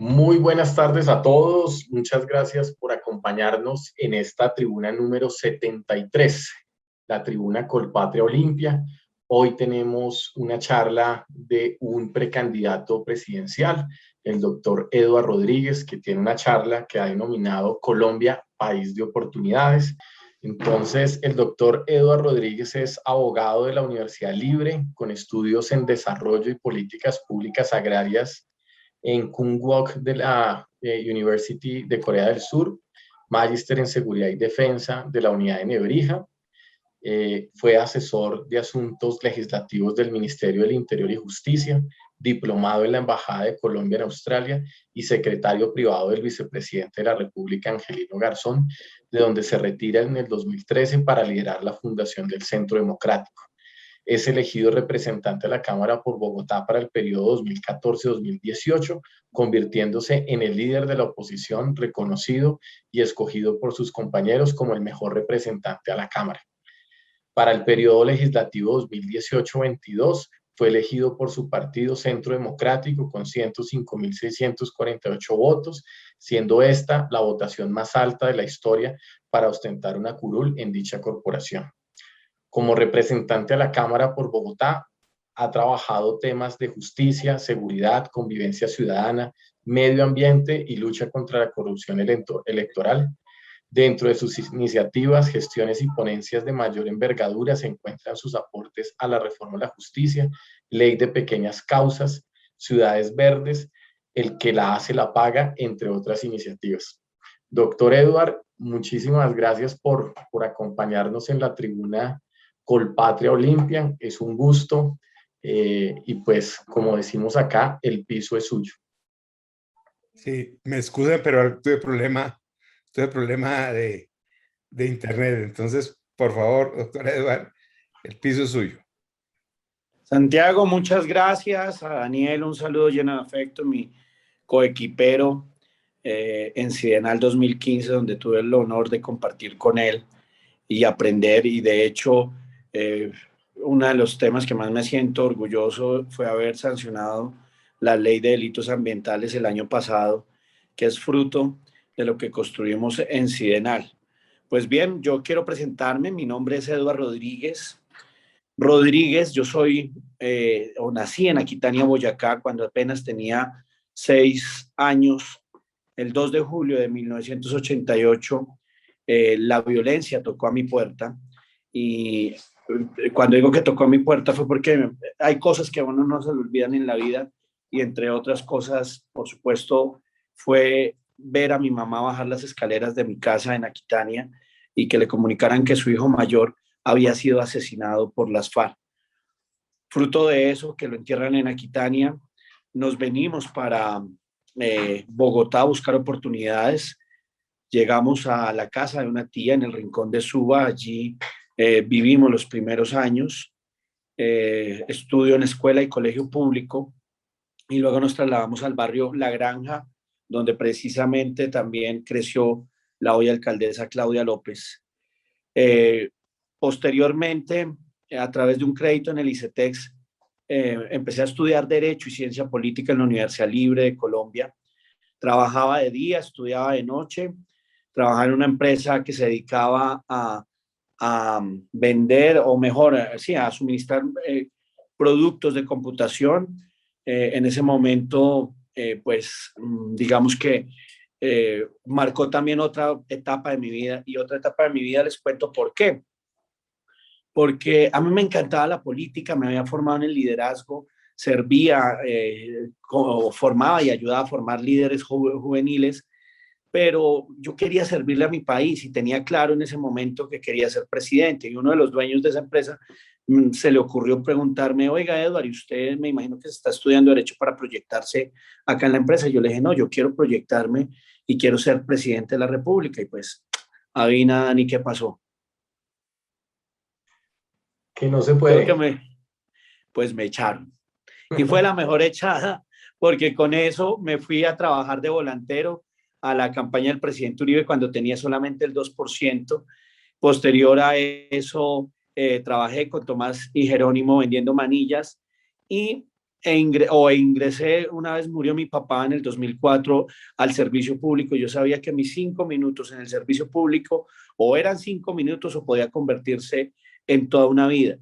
Muy buenas tardes a todos. Muchas gracias por acompañarnos en esta tribuna número 73, la tribuna Colpatria Olimpia. Hoy tenemos una charla de un precandidato presidencial, el doctor Eduardo Rodríguez, que tiene una charla que ha denominado Colombia, País de Oportunidades. Entonces, el doctor Eduardo Rodríguez es abogado de la Universidad Libre, con estudios en desarrollo y políticas públicas agrarias en Kungwook de la University de Corea del Sur, magíster en seguridad y defensa de la unidad de Nebrija. Fue asesor de asuntos legislativos del Ministerio del Interior y Justicia, diplomado en la Embajada de Colombia en Australia y secretario privado del vicepresidente de la República, Angelino Garzón, de donde se retira en el 2013 para liderar la fundación del Centro Democrático. Es elegido representante a la Cámara por Bogotá para el periodo 2014-2018, convirtiéndose en el líder de la oposición reconocido y escogido por sus compañeros como el mejor representante a la Cámara. Para el periodo legislativo 2018-22, fue elegido por su partido Centro Democrático con 105.648 votos, siendo esta la votación más alta de la historia para ostentar una curul en dicha corporación. Como representante a la Cámara por Bogotá, ha trabajado temas de justicia, seguridad, convivencia ciudadana, medio ambiente y lucha contra la corrupción electoral. Dentro de sus iniciativas, gestiones y ponencias de mayor envergadura se encuentran sus aportes a la reforma de la justicia, ley de pequeñas causas, ciudades verdes, el que la hace la paga, entre otras iniciativas. Doctor Eduard, muchísimas gracias por acompañarnos en la tribuna Colpatria Olimpia. Es un gusto y pues como decimos acá, el piso es suyo. Sí, me excusa, pero tuve problema de internet. Entonces, por favor, doctor Eduard, el piso es suyo. Santiago, muchas gracias. A Daniel, un saludo lleno de afecto, mi coequipero en Sidenal 2015, donde tuve el honor de compartir con él y aprender. Y de hecho, uno de los temas que más me siento orgulloso fue haber sancionado la ley de delitos ambientales el año pasado, que es fruto de lo que construimos en Sidenal. Pues bien, yo quiero presentarme. Mi nombre es Eduardo Rodríguez. Yo soy o nací en Aquitania, Boyacá, cuando apenas tenía 6 años. El 2 de julio de 1988, la violencia tocó a mi puerta y cuando digo que tocó a mi puerta fue porque hay cosas que a uno no se le olvidan en la vida y entre otras cosas, por supuesto, fue ver a mi mamá bajar las escaleras de mi casa en Aquitania y que le comunicaran que su hijo mayor había sido asesinado por las FARC. Fruto de eso, que lo entierran en Aquitania, nos venimos para Bogotá a buscar oportunidades. Llegamos a la casa de una tía en el Rincón de Suba. Allí vivimos los primeros años. Estudio en escuela y colegio público y luego nos trasladamos al barrio La Granja, donde precisamente también creció la hoy alcaldesa Claudia López. Posteriormente, a través de un crédito en el ICETEX, empecé a estudiar Derecho y Ciencia Política en la Universidad Libre de Colombia. Trabajaba de día, estudiaba de noche, trabajaba en una empresa que se dedicaba a vender, o mejor, sí, a suministrar productos de computación. En ese momento, pues, digamos que marcó también otra etapa de mi vida, y otra etapa de mi vida les cuento por qué. Porque a mí me encantaba la política, me había formado en el liderazgo, servía, formaba y ayudaba a formar líderes juveniles, pero yo quería servirle a mi país y tenía claro en ese momento que quería ser presidente. Y uno de los dueños de esa empresa se le ocurrió preguntarme: oiga, Eduardo, ¿y usted, me imagino que se está estudiando Derecho para proyectarse acá en la empresa? Y yo le dije: no, yo quiero proyectarme y quiero ser presidente de la República. Y pues, adivina, Dani, ¿qué pasó? Que no se Creo puede. que pues me echaron. Y fue la mejor echada, porque con eso me fui a trabajar de volantero a la campaña del presidente Uribe cuando tenía solamente el 2%. Posterior a eso, trabajé con Tomás y Jerónimo vendiendo manillas y ingresé, una vez murió mi papá en el 2004 al servicio público. Yo sabía que mis 5 minutos en el servicio público o eran 5 minutos o podía convertirse en toda una vida.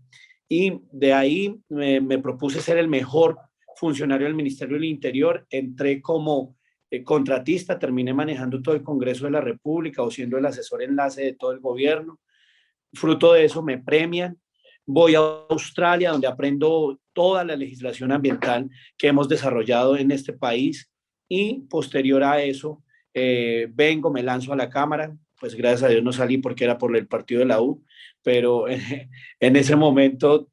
Y de ahí me propuse ser el mejor funcionario del Ministerio del Interior. Entré como contratista, terminé manejando todo el Congreso de la República o siendo el asesor enlace de todo el gobierno. Fruto de eso me premian. Voy a Australia, donde aprendo toda la legislación ambiental que hemos desarrollado en este país, y posterior a eso vengo, me lanzo a la Cámara. Pues gracias a Dios no salí porque era por el partido de la U, pero en ese momento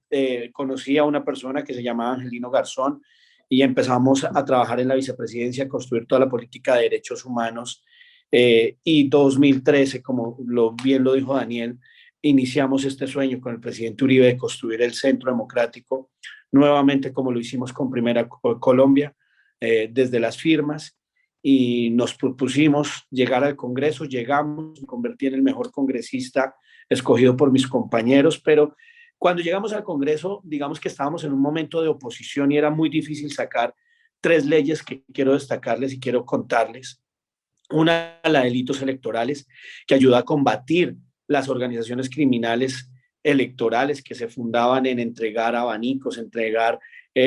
conocí a una persona que se llamaba Angelino Garzón y empezamos a trabajar en la vicepresidencia, a construir toda la política de derechos humanos. Y 2013, como bien lo dijo Daniel, iniciamos este sueño con el presidente Uribe de construir el Centro Democrático, nuevamente como lo hicimos con Primera Colombia, desde las firmas, y nos propusimos llegar al Congreso. Llegamos, me convertí en el mejor congresista escogido por mis compañeros, pero cuando llegamos al Congreso, digamos que estábamos en un momento de oposición y era muy difícil sacar 3 leyes que quiero destacarles y quiero contarles. Una, la de delitos electorales, que ayuda a combatir las organizaciones criminales electorales que se fundaban en entregar abanicos, entregar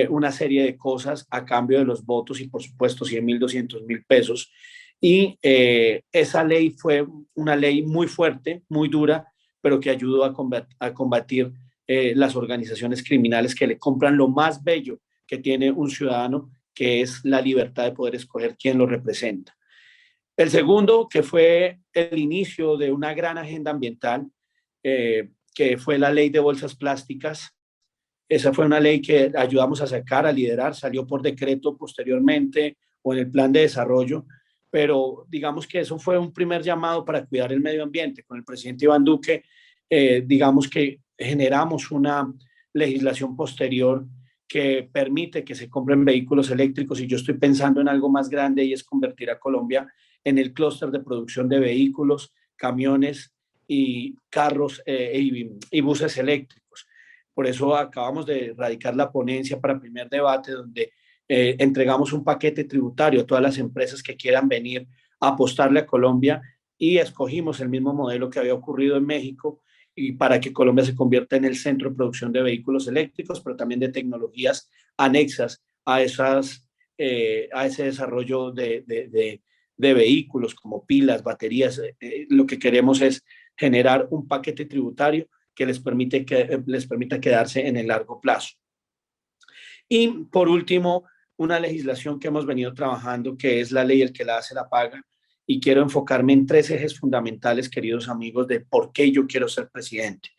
una serie de cosas a cambio de los votos y por supuesto 100.000, 200.000 pesos. Y esa ley fue una ley muy fuerte, muy dura, pero que ayudó a combatir las organizaciones criminales que le compran lo más bello que tiene un ciudadano, que es la libertad de poder escoger quién lo representa. El segundo, que fue el inicio de una gran agenda ambiental, que fue la ley de bolsas plásticas. Esa fue una ley que ayudamos a sacar, a liderar, salió por decreto posteriormente o en el plan de desarrollo, pero digamos que eso fue un primer llamado para cuidar el medio ambiente. Con el presidente Iván Duque, digamos que generamos una legislación posterior que permite que se compren vehículos eléctricos, y yo estoy pensando en algo más grande, y es convertir a Colombia en el clúster de producción de vehículos, camiones y carros y buses eléctricos. Por eso acabamos de radicar la ponencia para primer debate, donde entregamos un paquete tributario a todas las empresas que quieran venir a apostarle a Colombia, y escogimos el mismo modelo que había ocurrido en México, y para que Colombia se convierta en el centro de producción de vehículos eléctricos, pero también de tecnologías anexas a ese desarrollo de vehículos como pilas, baterías. Lo que queremos es generar un paquete tributario que les permita quedarse en el largo plazo. Y por último, una legislación que hemos venido trabajando, que es la ley El que la hace la paga, y quiero enfocarme en 3 ejes fundamentales, queridos amigos, de por qué yo quiero ser presidente.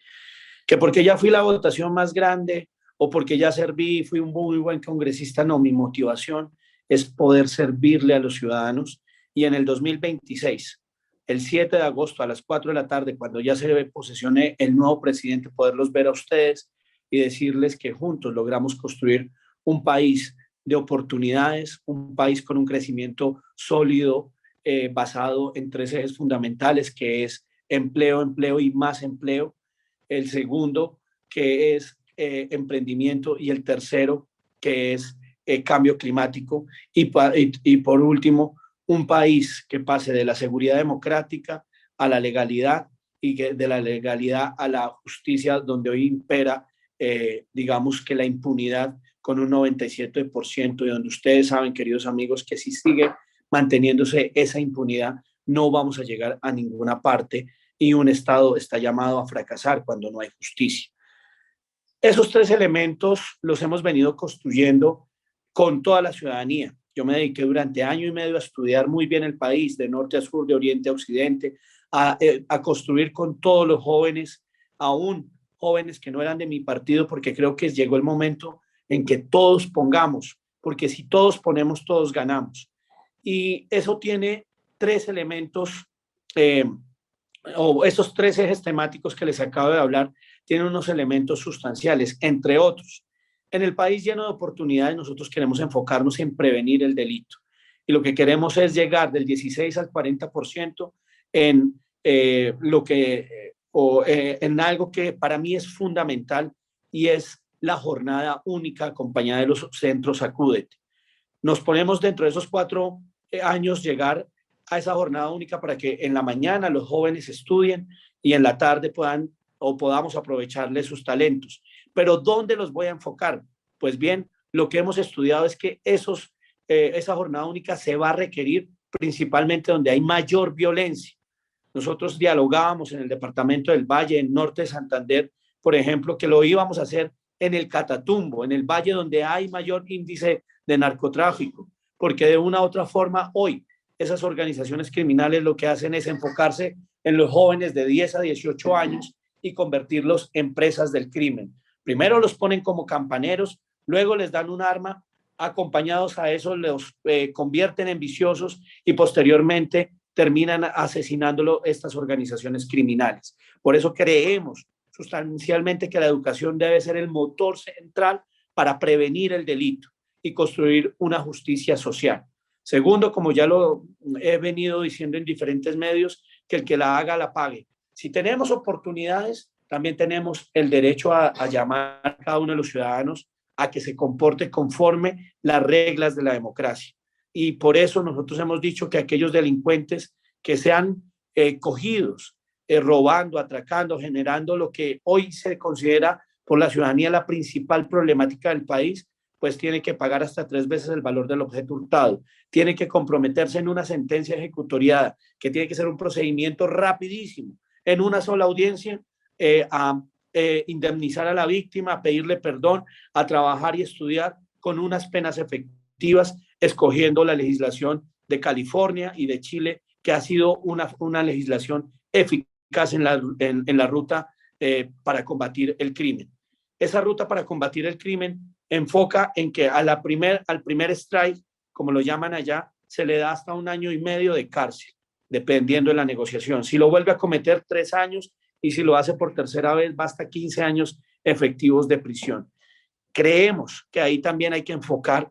Que porque ya fui la votación más grande o porque ya serví y fui un muy buen congresista, no, mi motivación es poder servirle a los ciudadanos. Y en el 2026, el 7 de agosto a las 4 de la tarde, cuando ya se posesione el nuevo presidente, poderlos ver a ustedes y decirles que juntos logramos construir un país de oportunidades, un país con un crecimiento sólido, basado en 3 ejes fundamentales, que es empleo, empleo y más empleo. El segundo, que es emprendimiento, y el tercero, que es cambio climático. Y por último, un país que pase de la seguridad democrática a la legalidad, y que de la legalidad a la justicia, donde hoy impera, digamos que la impunidad con un 97%, y donde ustedes saben, queridos amigos, que si sigue manteniéndose esa impunidad, no vamos a llegar a ninguna parte, y un Estado está llamado a fracasar cuando no hay justicia. Esos 3 elementos los hemos venido construyendo con toda la ciudadanía. Yo me dediqué durante 1 año y medio a estudiar muy bien el país, de norte a sur, de oriente a occidente, a construir con todos los jóvenes, aún jóvenes que no eran de mi partido, porque creo que llegó el momento en que todos pongamos, porque si todos ponemos, todos ganamos. Y eso tiene 3 elementos, o esos 3 ejes temáticos que les acabo de hablar, tienen unos elementos sustanciales, entre otros. En el país lleno de oportunidades, nosotros queremos enfocarnos en prevenir el delito. Y lo que queremos es llegar del 16 al 40% en en algo que para mí es fundamental, y es la jornada única acompañada de los centros Acúdete. Nos ponemos dentro de esos 4 años llegar a esa jornada única para que en la mañana los jóvenes estudien y en la tarde puedan o podamos aprovecharles sus talentos. Pero ¿dónde los voy a enfocar? Pues bien, lo que hemos estudiado es que esa jornada única se va a requerir principalmente donde hay mayor violencia. Nosotros dialogábamos en el departamento del Valle, en norte de Santander, por ejemplo, que lo íbamos a hacer en el Catatumbo, en el valle donde hay mayor índice de narcotráfico, porque de una u otra forma hoy esas organizaciones criminales lo que hacen es enfocarse en los jóvenes de 10 a 18 años y convertirlos en presas del crimen. Primero los ponen como campaneros, luego les dan un arma, acompañados a eso los convierten en viciosos y posteriormente terminan asesinándolo estas organizaciones criminales. Por eso creemos sustancialmente que la educación debe ser el motor central para prevenir el delito y construir una justicia social. Segundo, como ya lo he venido diciendo en diferentes medios, que el que la haga la pague. Si tenemos oportunidades, también tenemos el derecho a llamar a cada uno de los ciudadanos a que se comporte conforme las reglas de la democracia. Y por eso nosotros hemos dicho que aquellos delincuentes que sean cogidos robando, atracando, generando lo que hoy se considera por la ciudadanía la principal problemática del país, pues tiene que pagar hasta 3 veces el valor del objeto hurtado, tiene que comprometerse en una sentencia ejecutoriada, que tiene que ser un procedimiento rapidísimo, en una sola audiencia, a indemnizar a la víctima, a pedirle perdón, a trabajar y estudiar con unas penas efectivas, escogiendo la legislación de California y de Chile, que ha sido una legislación eficaz en la ruta para combatir el crimen. Esa ruta para combatir el crimen enfoca en que al primer strike, como lo llaman allá, se le da hasta 1 año y medio de cárcel, dependiendo de la negociación. Si lo vuelve a cometer, 3 años, y si lo hace por tercera vez, basta 15 años efectivos de prisión. Creemos que ahí también hay que enfocar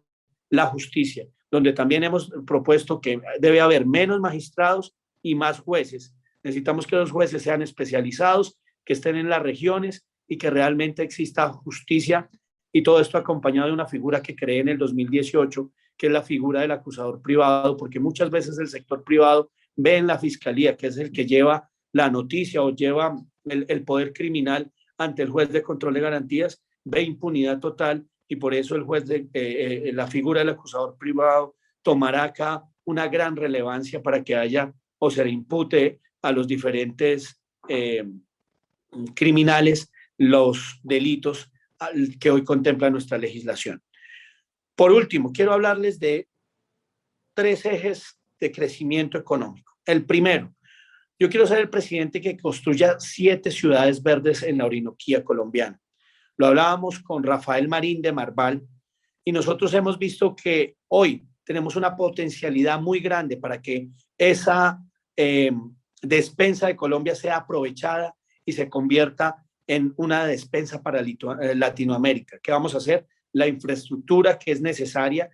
la justicia, donde también hemos propuesto que debe haber menos magistrados y más jueces. Necesitamos que los jueces sean especializados, que estén en las regiones y que realmente exista justicia, y todo esto acompañado de una figura que creé en el 2018, que es la figura del acusador privado, porque muchas veces el sector privado ve en la fiscalía, que es el que lleva la noticia o lleva el poder criminal ante el juez de control de garantías, ve impunidad total, y por eso el juez la figura del acusador privado tomará acá una gran relevancia para que haya o se le impute a los diferentes criminales los delitos que hoy contempla nuestra legislación. Por último, quiero hablarles de 3 ejes de crecimiento económico. El primero, yo quiero ser el presidente que construya 7 ciudades verdes en la Orinoquía colombiana. Lo hablábamos con Rafael Marín de Marval y nosotros hemos visto que hoy tenemos una potencialidad muy grande para que esa despensa de Colombia sea aprovechada y se convierta en una despensa para Latinoamérica. ¿Qué vamos a hacer? La infraestructura que es necesaria.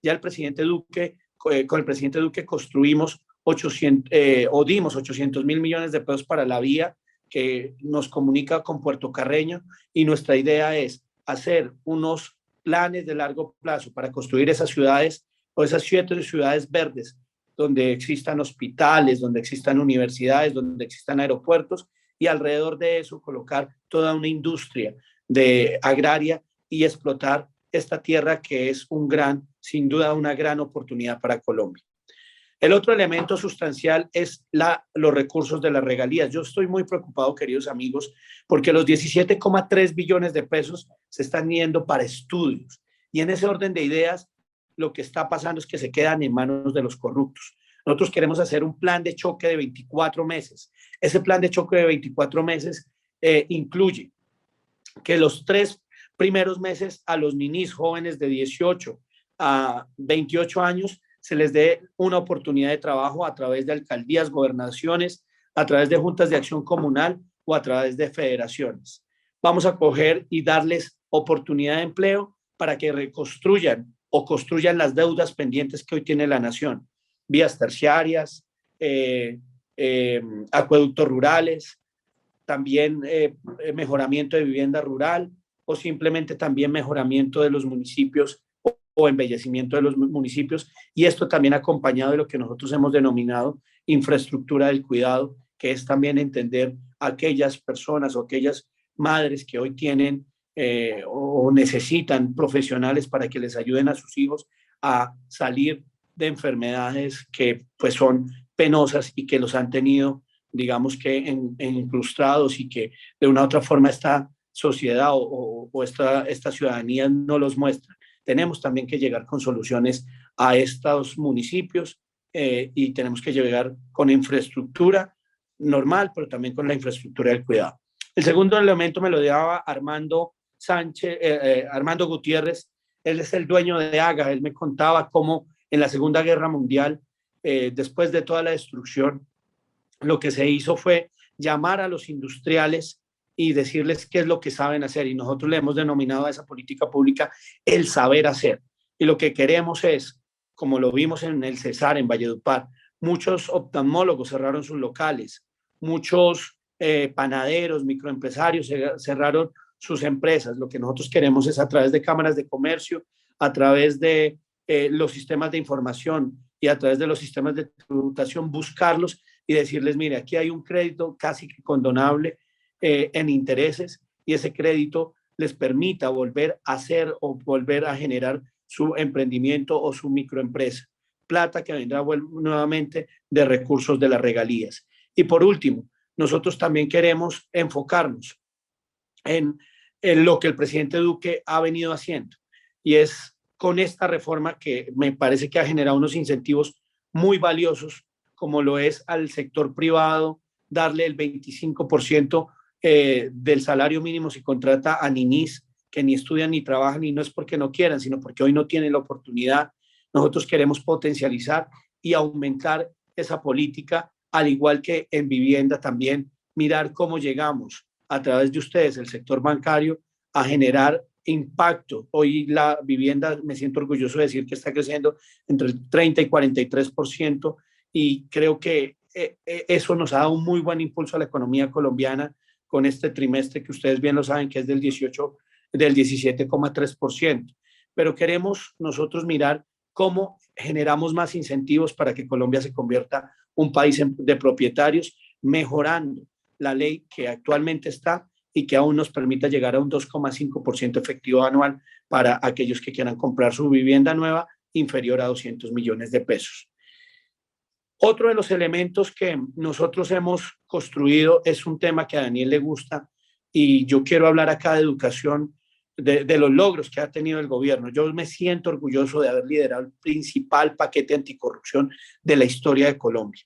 Ya el presidente Duque, con el presidente Duque construimos dimos 800.000 millones de pesos para la vía que nos comunica con Puerto Carreño, y nuestra idea es hacer unos planes de largo plazo para construir esas ciudades o esas 7 ciudades verdes donde existan hospitales, donde existan universidades, donde existan aeropuertos, y alrededor de eso colocar toda una industria agraria y explotar esta tierra que es sin duda una gran oportunidad para Colombia. El otro elemento sustancial es los recursos de las regalías. Yo estoy muy preocupado, queridos amigos, porque los 17,3 billones de pesos se están yendo para estudios. Y en ese orden de ideas, lo que está pasando es que se quedan en manos de los corruptos. Nosotros queremos hacer un plan de choque de 24 meses. Ese plan de choque de 24 meses incluye que los 3 primeros meses a los ninis jóvenes de 18 a 28 años se les dé una oportunidad de trabajo a través de alcaldías, gobernaciones, a través de juntas de acción comunal o a través de federaciones. Vamos a coger y darles oportunidad de empleo para que reconstruyan o construyan las deudas pendientes que hoy tiene la nación. Vías terciarias, acueductos rurales, también mejoramiento de vivienda rural, o simplemente también mejoramiento de los municipios o embellecimiento de los municipios, y esto también acompañado de lo que nosotros hemos denominado infraestructura del cuidado, que es también entender a aquellas personas o aquellas madres que hoy tienen o necesitan profesionales para que les ayuden a sus hijos a salir de enfermedades que pues son penosas y que los han tenido, digamos que incrustados, y que de una u otra forma esta sociedad o esta ciudadanía no los muestra. Tenemos también que llegar con soluciones a estos municipios y tenemos que llegar con infraestructura normal, pero también con la infraestructura del cuidado. El segundo elemento me lo daba Armando Armando Gutiérrez. Él es el dueño de AGA. Él me contaba cómo en la Segunda Guerra Mundial, después de toda la destrucción, lo que se hizo fue llamar a los industriales y decirles qué es lo que saben hacer. Y nosotros le hemos denominado a esa política pública el saber hacer. Y lo que queremos es, como lo vimos en el Cesar, en Valledupar, muchos oftalmólogos cerraron sus locales, muchos panaderos, microempresarios cerraron sus empresas. Lo que nosotros queremos es, a través de cámaras de comercio, a través de los sistemas de información y a través de los sistemas de tributación, buscarlos y decirles, mire, aquí hay un crédito casi que condonable en intereses, y ese crédito les permita volver a hacer o volver a generar su emprendimiento o su microempresa. Plata que vendrá nuevamente de recursos de las regalías. Y por último, nosotros también queremos enfocarnos en lo que el presidente Duque ha venido haciendo, y es con esta reforma que me parece que ha generado unos incentivos muy valiosos, como lo es al sector privado, darle el 25% del salario mínimo si contrata a ninis que ni estudian ni trabajan, y no es porque no quieran, sino porque hoy no tienen la oportunidad. Nosotros queremos potencializar y aumentar esa política, al igual que en vivienda también, mirar cómo llegamos a través de ustedes, el sector bancario, a generar impacto. Hoy la vivienda, me siento orgulloso de decir que está creciendo entre el 30 y 43%, y creo que eso nos ha dado un muy buen impulso a la economía colombiana con este trimestre, que ustedes bien lo saben que es del 17,3%. Pero queremos nosotros mirar cómo generamos más incentivos para que Colombia se convierta un país de propietarios, mejorando la ley que actualmente está y que aún nos permita llegar a un 2,5% efectivo anual para aquellos que quieran comprar su vivienda nueva inferior a 200 millones de pesos. Otro de los elementos que nosotros hemos construido es un tema que a Daniel le gusta, y yo quiero hablar acá de educación, de los logros que ha tenido el gobierno. Yo me siento orgulloso de haber liderado el principal paquete anticorrupción de la historia de Colombia.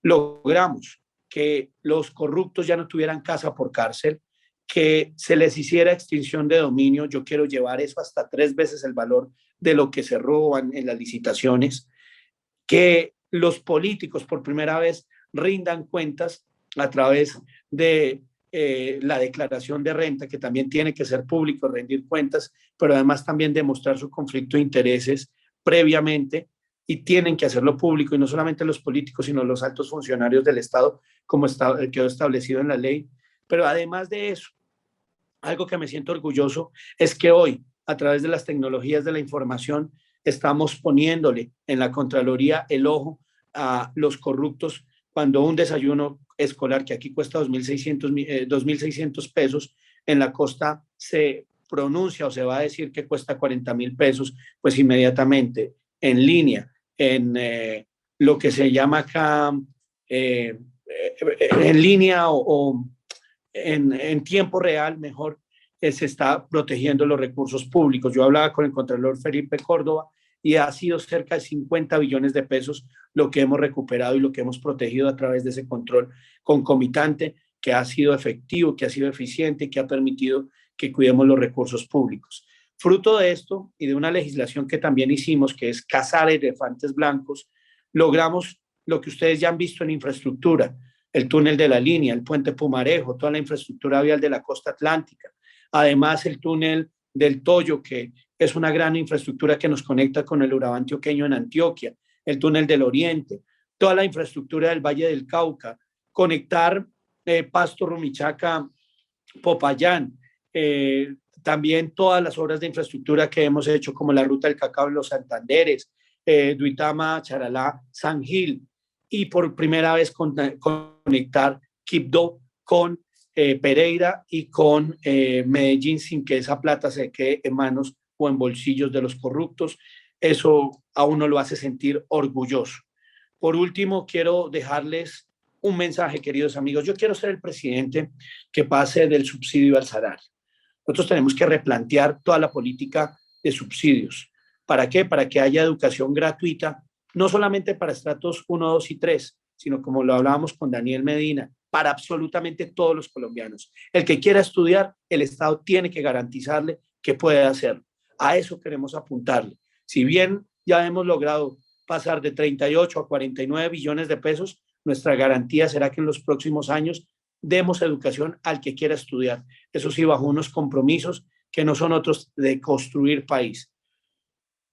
Logramos que los corruptos ya no tuvieran casa por cárcel, que se les hiciera extinción de dominio. Yo quiero llevar eso hasta 3 veces el valor de lo que se roban en las licitaciones, que los políticos por primera vez rindan cuentas a través de la declaración de renta, que también tiene que ser público, rendir cuentas, pero además también demostrar su conflicto de intereses previamente, y tienen que hacerlo público, y no solamente los políticos, sino los altos funcionarios del Estado, como quedó establecido en la ley. Pero además de eso, algo que me siento orgulloso es que hoy, a través de las tecnologías de la información, estamos poniéndole en la Contraloría el ojo a los corruptos. Cuando un desayuno escolar, que aquí cuesta 2.600 pesos, en la costa se pronuncia o se va a decir que cuesta 40.000 pesos, pues inmediatamente en línea, en lo que se llama acá, en línea o en tiempo real, mejor, se está protegiendo los recursos públicos. Yo hablaba con el Contralor Felipe Córdoba, y ha sido cerca de 50 billones de pesos lo que hemos recuperado y lo que hemos protegido a través de ese control concomitante, que ha sido efectivo, que ha sido eficiente, que ha permitido que cuidemos los recursos públicos. Fruto de esto y de una legislación que también hicimos, que es cazar elefantes blancos, logramos lo que ustedes ya han visto en infraestructura: el túnel de la línea, el puente Pumarejo, toda la infraestructura vial de la costa atlántica. Además, el túnel del Toyo, que es una gran infraestructura que nos conecta con el Urabá antioqueño en Antioquia, el túnel del Oriente, toda la infraestructura del Valle del Cauca, conectar Pasto, Rumichaca, Popayán, También todas las obras de infraestructura que hemos hecho, como la Ruta del Cacao en los Santanderes, Duitama, Charalá, San Gil, y por primera vez conectar Quibdó con Pereira y con Medellín sin que esa plata se quede en manos o en bolsillos de los corruptos. Eso a uno lo hace sentir orgulloso. Por último, quiero dejarles un mensaje, queridos amigos. Yo quiero ser el presidente que pase del subsidio al salario. Nosotros tenemos que replantear toda la política de subsidios. ¿Para qué? Para que haya educación gratuita, no solamente para estratos 1, 2 y 3, sino como lo hablábamos con Daniel Medina, para absolutamente todos los colombianos. El que quiera estudiar, el Estado tiene que garantizarle que puede hacerlo. A eso queremos apuntarle. Si bien ya hemos logrado pasar de 38 a 49 billones de pesos, nuestra garantía será que en los próximos años demos educación al que quiera estudiar. Eso sí, bajo unos compromisos que no son otros de construir país.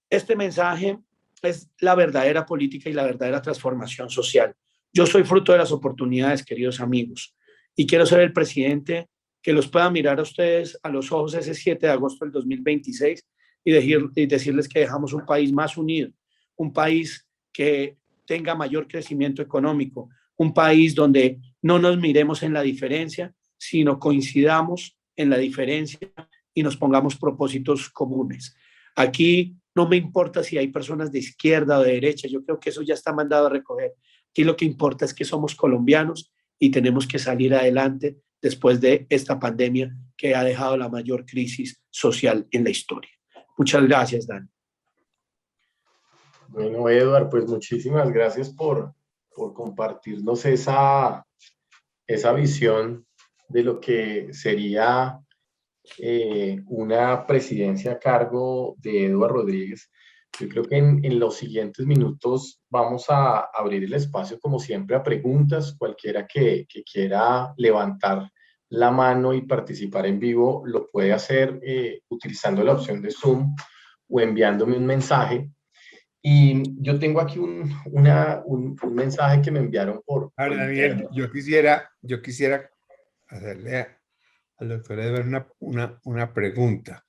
Este mensaje es la verdadera política y la verdadera transformación social. Yo soy fruto de las oportunidades, queridos amigos, y quiero ser el presidente que los pueda mirar a ustedes a los ojos ese 7 de agosto del 2026 y decirles que dejamos un país más unido, un país que tenga mayor crecimiento económico, un país donde no nos miremos en la diferencia, sino coincidamos en la diferencia y nos pongamos propósitos comunes. Aquí no me importa si hay personas de izquierda o de derecha, yo creo que eso ya está mandado a recoger. Aquí lo que importa es que somos colombianos y tenemos que salir adelante después de esta pandemia que ha dejado la mayor crisis social en la historia. Muchas gracias, Dan. Bueno, Eduard, pues muchísimas gracias por compartirnos esa visión de lo que sería una presidencia a cargo de Eduard Rodríguez. Yo creo que en los siguientes minutos vamos a abrir el espacio, como siempre, a preguntas. Cualquiera que quiera levantar la mano y participar en vivo lo puede hacer utilizando la opción de Zoom o enviándome un mensaje. Y yo tengo aquí un mensaje que me enviaron por Daniel, interno. yo quisiera hacerle al doctor Edward una pregunta.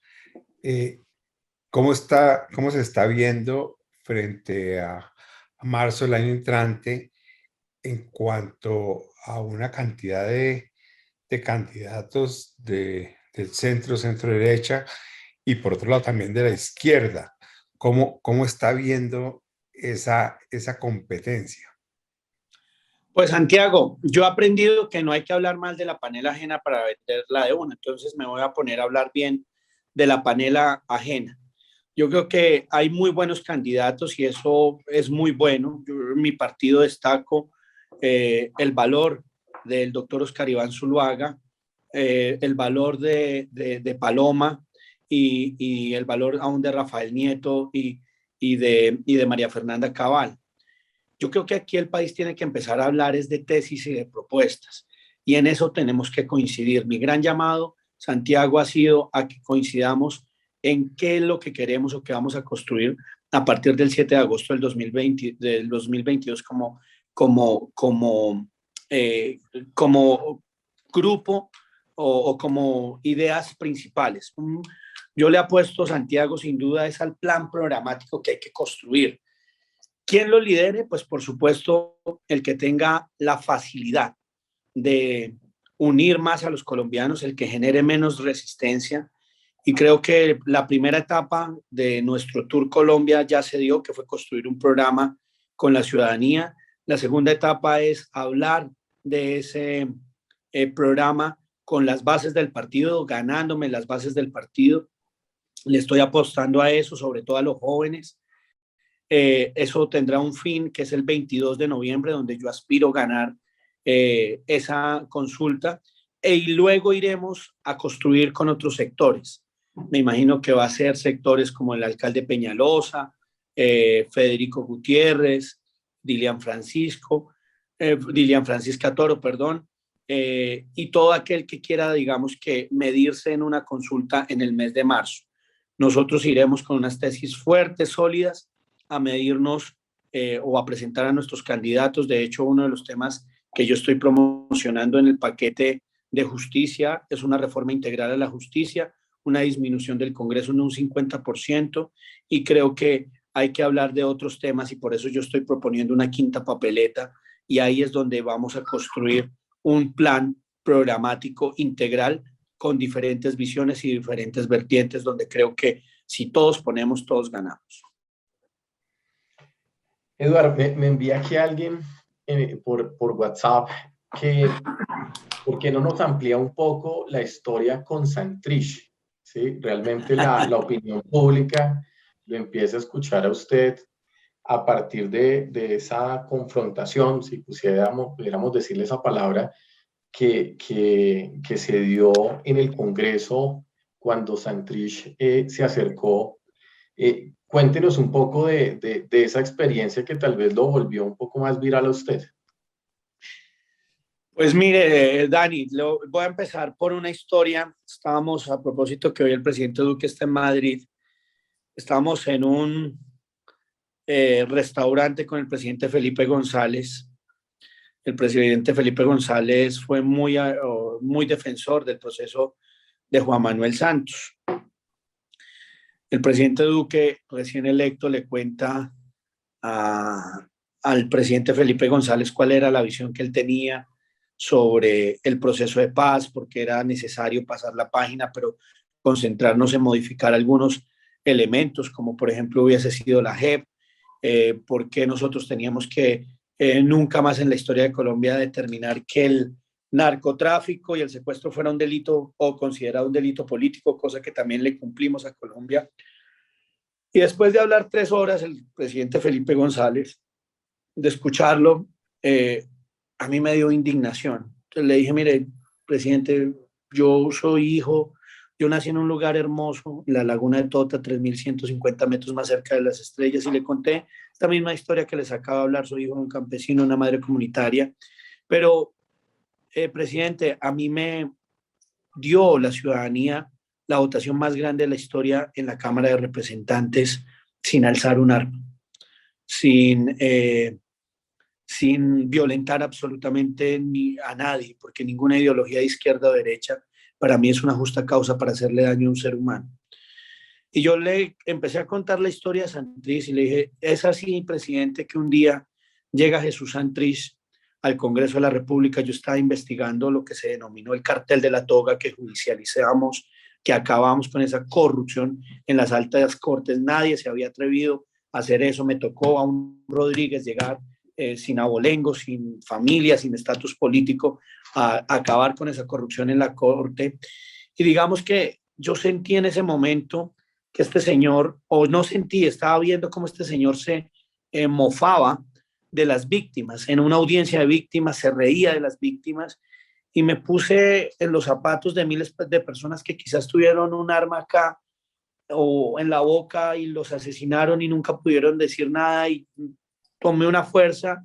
¿Cómo se está viendo frente a marzo del año entrante en cuanto a una cantidad de candidatos del centro derecha y por otro lado también de la izquierda? ¿Cómo está viendo esa competencia? Pues Santiago, yo he aprendido que no hay que hablar mal de la panela ajena para vender la de uno, entonces me voy a poner a hablar bien de la panela ajena. Yo creo que hay muy buenos candidatos y eso es muy bueno. Yo en mi partido destaco el valor del doctor Oscar Iván Zuluaga, el valor de Paloma y el valor aún de Rafael Nieto y de María Fernanda Cabal. Yo creo que aquí el país tiene que empezar a hablar es de tesis y de propuestas, y en eso tenemos que coincidir. Mi gran llamado, Santiago, ha sido a que coincidamos en qué es lo que queremos o que vamos a construir a partir del 7 de agosto del 2022 como grupo o como ideas principales. Yo le apuesto, Santiago, sin duda, es al plan programático que hay que construir. ¿Quién lo lidere? Pues por supuesto el que tenga la facilidad de unir más a los colombianos, el que genere menos resistencia. Y creo que la primera etapa de nuestro Tour Colombia ya se dio, que fue construir un programa con la ciudadanía. La segunda etapa es hablar de ese programa con las bases del partido, ganándome las bases del partido. Le estoy apostando a eso, sobre todo a los jóvenes. Eso tendrá un fin que es el 22 de noviembre, donde yo aspiro a ganar esa consulta, y luego iremos a construir con otros sectores. Me imagino que va a ser sectores como el alcalde Peñalosa, Federico Gutiérrez, Dilian Francisca Toro, perdón, y todo aquel que quiera, digamos, que medirse en una consulta en el mes de marzo. Nosotros iremos con unas tesis fuertes, sólidas, a medirnos o a presentar a nuestros candidatos. De hecho, uno de los temas que yo estoy promocionando en el paquete de justicia es una reforma integral a la justicia, una disminución del Congreso en un 50%, y creo que hay que hablar de otros temas, y por eso yo estoy proponiendo una quinta papeleta, y ahí es donde vamos a construir un plan programático integral con diferentes visiones y diferentes vertientes, donde creo que si todos ponemos, todos ganamos. Eduardo, me envía aquí alguien por WhatsApp que, ¿por qué no nos amplía un poco la historia con Santrich? ¿Sí? Realmente la opinión pública lo empieza a escuchar a usted a partir de esa confrontación, si pudiéramos decirle esa palabra, que se dio en el Congreso cuando Santrich se acercó. Cuéntenos un poco de esa experiencia que tal vez lo volvió un poco más viral a usted. Pues mire, Dani, voy a empezar por una historia. Estábamos, a propósito que hoy el presidente Duque está en Madrid, estábamos en un restaurante con el presidente Felipe González. El presidente Felipe González fue muy defensor del proceso de Juan Manuel Santos. El presidente Duque, recién electo, le cuenta al presidente Felipe González cuál era la visión que él tenía sobre el proceso de paz, porque era necesario pasar la página, pero concentrarnos en modificar algunos elementos, como por ejemplo hubiese sido la JEP, porque nosotros teníamos que nunca más en la historia de Colombia determinar que el narcotráfico y el secuestro fuera un delito o considerado un delito político, cosa que también le cumplimos a Colombia. Y después de hablar 3 horas, el presidente Felipe González, de escucharlo, a mí me dio indignación. Entonces le dije, mire, presidente, yo soy hijo, yo nací en un lugar hermoso, la Laguna de Tota, 3.150 metros más cerca de las estrellas, y le conté esta misma historia que les acabo de hablar. Soy hijo de un campesino, una madre comunitaria, pero, presidente, a mí me dio la ciudadanía la votación más grande de la historia en la Cámara de Representantes sin alzar un arma, sin violentar absolutamente ni a nadie, porque ninguna ideología de izquierda o derecha para mí es una justa causa para hacerle daño a un ser humano. Y yo le empecé a contar la historia de Santrich y le dije, es así, presidente, que un día llega Jesús Santrich al Congreso de la República. Yo estaba investigando lo que se denominó el cartel de la toga, que judicializamos, que acabamos con esa corrupción en las altas cortes. Nadie se había atrevido a hacer eso. Me tocó a un Rodríguez llegar sin abolengo, sin familia, sin estatus político, a acabar con esa corrupción en la corte. Y digamos que yo sentí en ese momento que este señor, o no sentí, estaba viendo cómo este señor se mofaba de las víctimas. En una audiencia de víctimas se reía de las víctimas, y me puse en los zapatos de miles de personas que quizás tuvieron un arma acá o en la boca y los asesinaron y nunca pudieron decir nada, y tomé una fuerza,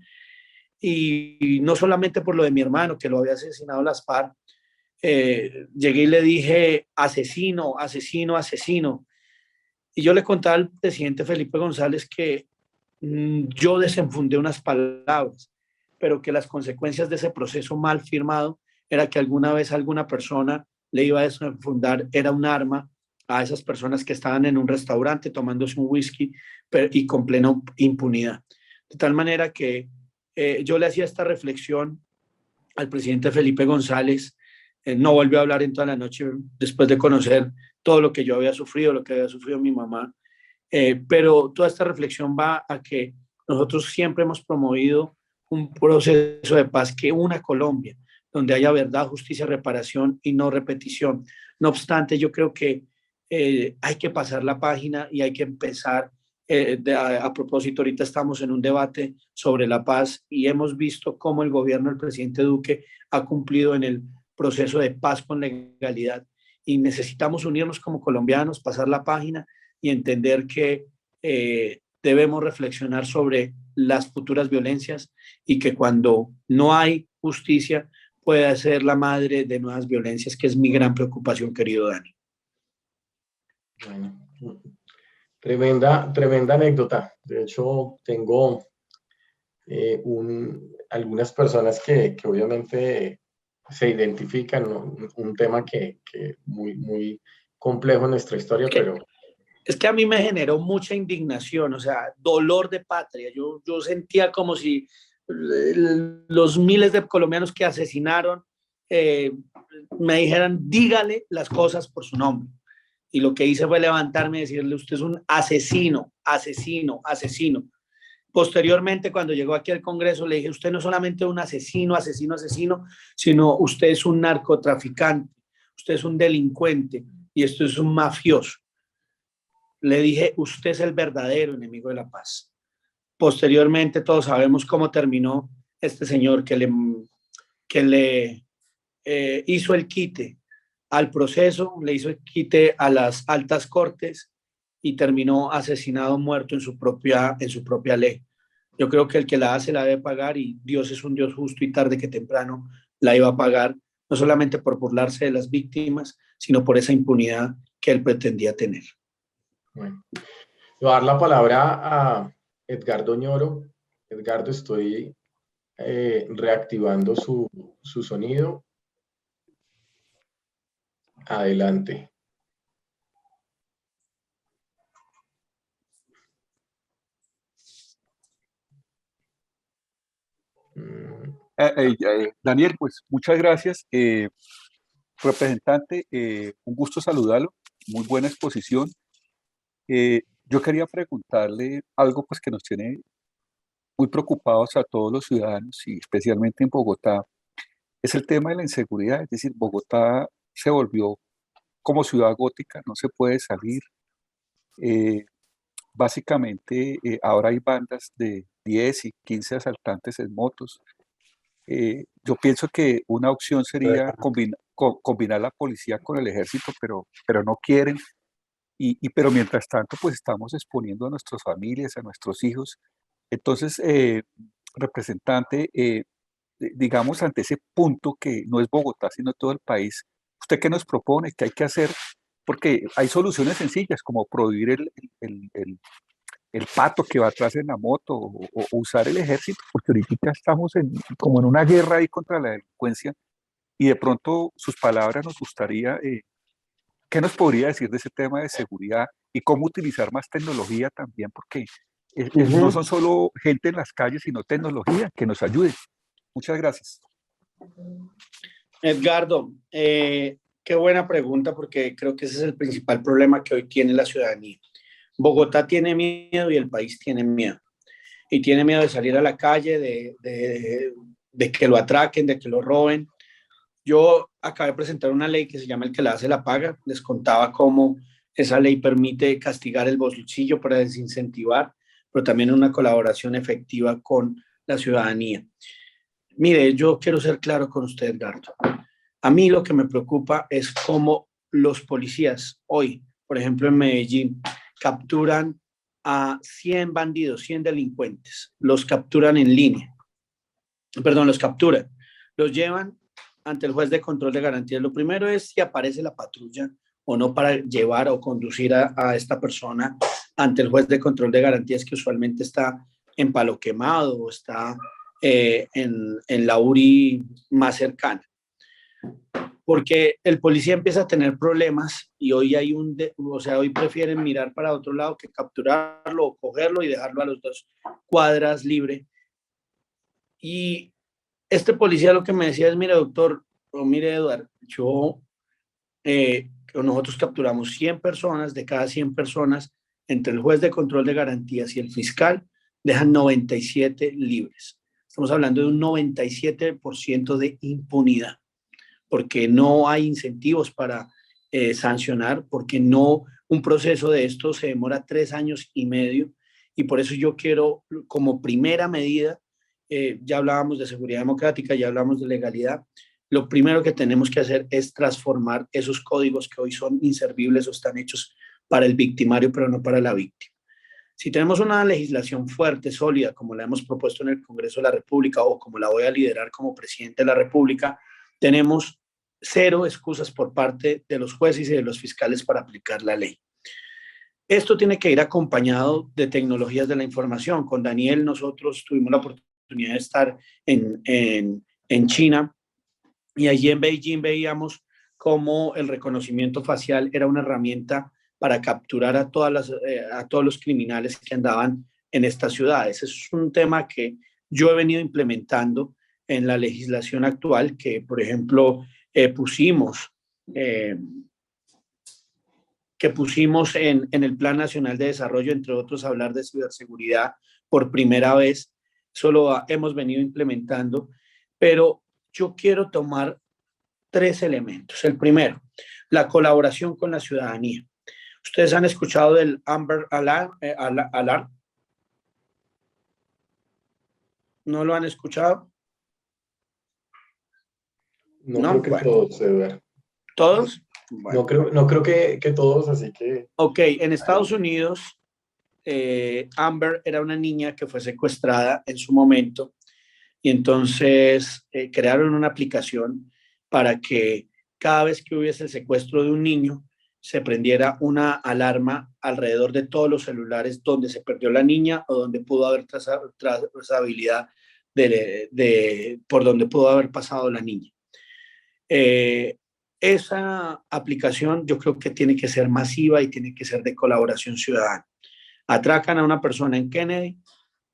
y no solamente por lo de mi hermano que lo había asesinado las FARC, llegué y le dije asesino, asesino, asesino. Y yo le contaba al presidente Felipe González que yo desenfundé unas palabras, pero que las consecuencias de ese proceso mal firmado era que alguna vez alguna persona le iba a desenfundar, era un arma a esas personas que estaban en un restaurante tomándose un whisky y con plena impunidad. De tal manera que yo le hacía esta reflexión al presidente Felipe González. No volvió a hablar en toda la noche después de conocer todo lo que yo había sufrido, lo que había sufrido mi mamá. Pero toda esta reflexión va a que nosotros siempre hemos promovido un proceso de paz que una Colombia, donde haya verdad, justicia, reparación y no repetición. No obstante, yo creo que hay que pasar la página y hay que empezar. A propósito, ahorita estamos en un debate sobre la paz y hemos visto cómo el gobierno del presidente Duque ha cumplido en el proceso de paz con legalidad, y necesitamos unirnos como colombianos, pasar la página y entender que debemos reflexionar sobre las futuras violencias, y que cuando no hay justicia puede ser la madre de nuevas violencias, que es mi gran preocupación, querido Dani. Bueno, tremenda anécdota. De hecho, tengo algunas personas que obviamente se identifican, ¿no? Un tema que muy complejo en nuestra historia, pero... Es que a mí me generó mucha indignación, o sea, dolor de patria. Yo sentía como si los miles de colombianos que asesinaron me dijeran, dígale las cosas por su nombre. Y lo que hice fue levantarme y decirle, usted es un asesino, asesino, asesino. Posteriormente, cuando llegó aquí al Congreso, le dije, usted no es solamente un asesino, asesino, asesino, sino usted es un narcotraficante, usted es un delincuente y esto es un mafioso. Le dije, usted es el verdadero enemigo de la paz. Posteriormente, todos sabemos cómo terminó este señor que le hizo el quite al proceso, le hizo el quite a las altas cortes y terminó asesinado, muerto en su propia ley. Yo creo que el que la hace la debe pagar y Dios es un Dios justo y tarde que temprano la iba a pagar, no solamente por burlarse de las víctimas, sino por esa impunidad que él pretendía tener. Bueno, le voy a dar la palabra a Edgardo Ñoro. Edgardo, estoy reactivando su sonido. Adelante. Daniel, pues muchas gracias. Representante, un gusto saludarlo. Muy buena exposición. Yo quería preguntarle algo pues, que nos tiene muy preocupados a todos los ciudadanos y especialmente en Bogotá. Es el tema de la inseguridad. Es decir, Bogotá se volvió como ciudad gótica, no se puede salir. Básicamente, ahora hay bandas de 10 y 15 asaltantes en motos. Yo pienso que una opción sería combinar la policía con el ejército, pero no quieren. Pero mientras tanto, pues estamos exponiendo a nuestras familias, a nuestros hijos. Entonces, representante, digamos, ante ese punto que no es Bogotá, sino todo el país, ¿usted qué nos propone? ¿Qué hay que hacer? Porque hay soluciones sencillas, como prohibir el pato que va atrás en la moto o usar el ejército, porque ahorita estamos como en una guerra ahí contra la delincuencia y de pronto sus palabras nos gustaría, ¿qué nos podría decir de ese tema de seguridad y cómo utilizar más tecnología también? Porque no son solo gente en las calles, sino tecnología que nos ayude. Muchas gracias. Edgardo, qué buena pregunta porque creo que ese es el principal problema que hoy tiene la ciudadanía. Bogotá tiene miedo y el país tiene miedo. Y tiene miedo de salir a la calle, de que lo atraquen, de que lo roben. Yo acabé de presentar una ley que se llama El que la hace la paga. Les contaba cómo esa ley permite castigar el bolsillo para desincentivar, pero también una colaboración efectiva con la ciudadanía. Mire, yo quiero ser claro con usted, Edgardo. A mí lo que me preocupa es cómo los policías hoy, por ejemplo en Medellín, capturan a 100 bandidos, 100 delincuentes, los capturan en línea, los capturan, los llevan ante el juez de control de garantías. Lo primero es si aparece la patrulla o no para llevar o conducir a esta persona ante el juez de control de garantías, que usualmente está en Palo Quemado o está en la URI más cercana. Porque el policía empieza a tener problemas y hoy hoy prefieren mirar para otro lado que capturarlo o cogerlo y dejarlo a las 2 cuadras libre. Y este policía lo que me decía es, mire doctor, o mire Eduardo, nosotros capturamos 100 personas, de cada 100 personas, entre el juez de control de garantías y el fiscal, dejan 97 libres. Estamos hablando de un 97% de impunidad, porque no hay incentivos para sancionar, porque un proceso de esto se demora 3 años y medio, y por eso yo quiero, como primera medida, ya hablábamos de seguridad democrática, ya hablamos de legalidad, lo primero que tenemos que hacer es transformar esos códigos que hoy son inservibles o están hechos para el victimario, pero no para la víctima. Si tenemos una legislación fuerte, sólida, como la hemos propuesto en el Congreso de la República o como la voy a liderar como presidente de la República, tenemos 0 excusas por parte de los jueces y de los fiscales para aplicar la ley. Esto tiene que ir acompañado de tecnologías de la información. Con Daniel nosotros tuvimos la oportunidad de estar en China y allí en Beijing veíamos cómo el reconocimiento facial era una herramienta para capturar a todos los criminales que andaban en estas ciudades. Eso es un tema que yo he venido implementando en la legislación actual, que por ejemplo pusimos en el Plan Nacional de Desarrollo, entre otros, hablar de ciberseguridad por primera vez. Eso lo hemos venido implementando, pero yo quiero tomar 3 elementos. El primero, la colaboración con la ciudadanía. ¿Ustedes han escuchado del Amber Alert? ¿No lo han escuchado? No creo que bueno. todos, Eduardo. ¿Todos? Bueno. No creo que todos, así que... Ok, en Estados Unidos, Amber era una niña que fue secuestrada en su momento y entonces crearon una aplicación para que cada vez que hubiese el secuestro de un niño, se prendiera una alarma alrededor de todos los celulares donde se perdió la niña o donde pudo haber trazabilidad por donde pudo haber pasado la niña. Esa aplicación yo creo que tiene que ser masiva y tiene que ser de colaboración ciudadana. Atracan a una persona en Kennedy,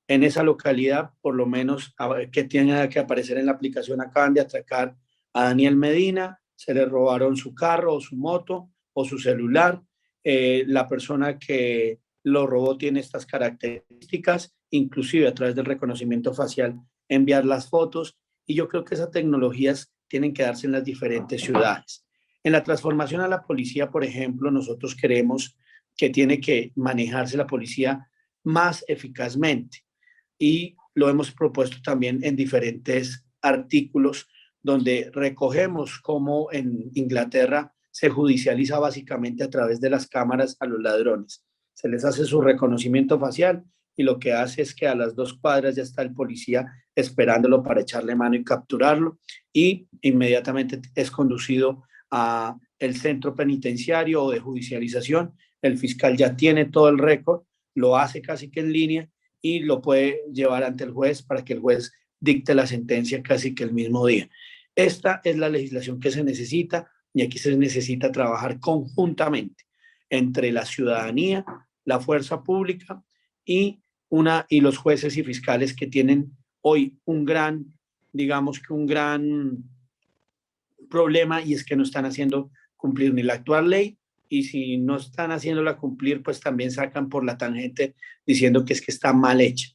en esa localidad, por lo menos que tiene que aparecer en la aplicación, acaban de atracar a Daniel Medina, se le robaron su carro o su moto o su celular, la persona que lo robó tiene estas características, inclusive a través del reconocimiento facial enviar las fotos, y yo creo que esas tecnologías tienen que darse en las diferentes ciudades. En la transformación a la policía, por ejemplo, nosotros creemos que tiene que manejarse la policía más eficazmente y lo hemos propuesto también en diferentes artículos donde recogemos cómo en Inglaterra se judicializa básicamente a través de las cámaras a los ladrones. Se les hace su reconocimiento facial y lo que hace es que a las 2 cuadras ya está el policía esperándolo para echarle mano y capturarlo, y inmediatamente es conducido a el centro penitenciario o de judicialización. El fiscal ya tiene todo el récord, lo hace casi que en línea y lo puede llevar ante el juez para que el juez dicte la sentencia casi que el mismo día. Esta es la legislación que se necesita y aquí se necesita trabajar conjuntamente entre la ciudadanía, la fuerza pública y los jueces y fiscales que tienen hoy un gran problema, y es que no están haciendo cumplir ni la actual ley, y si no están haciéndola cumplir, pues también sacan por la tangente diciendo que es que está mal hecha.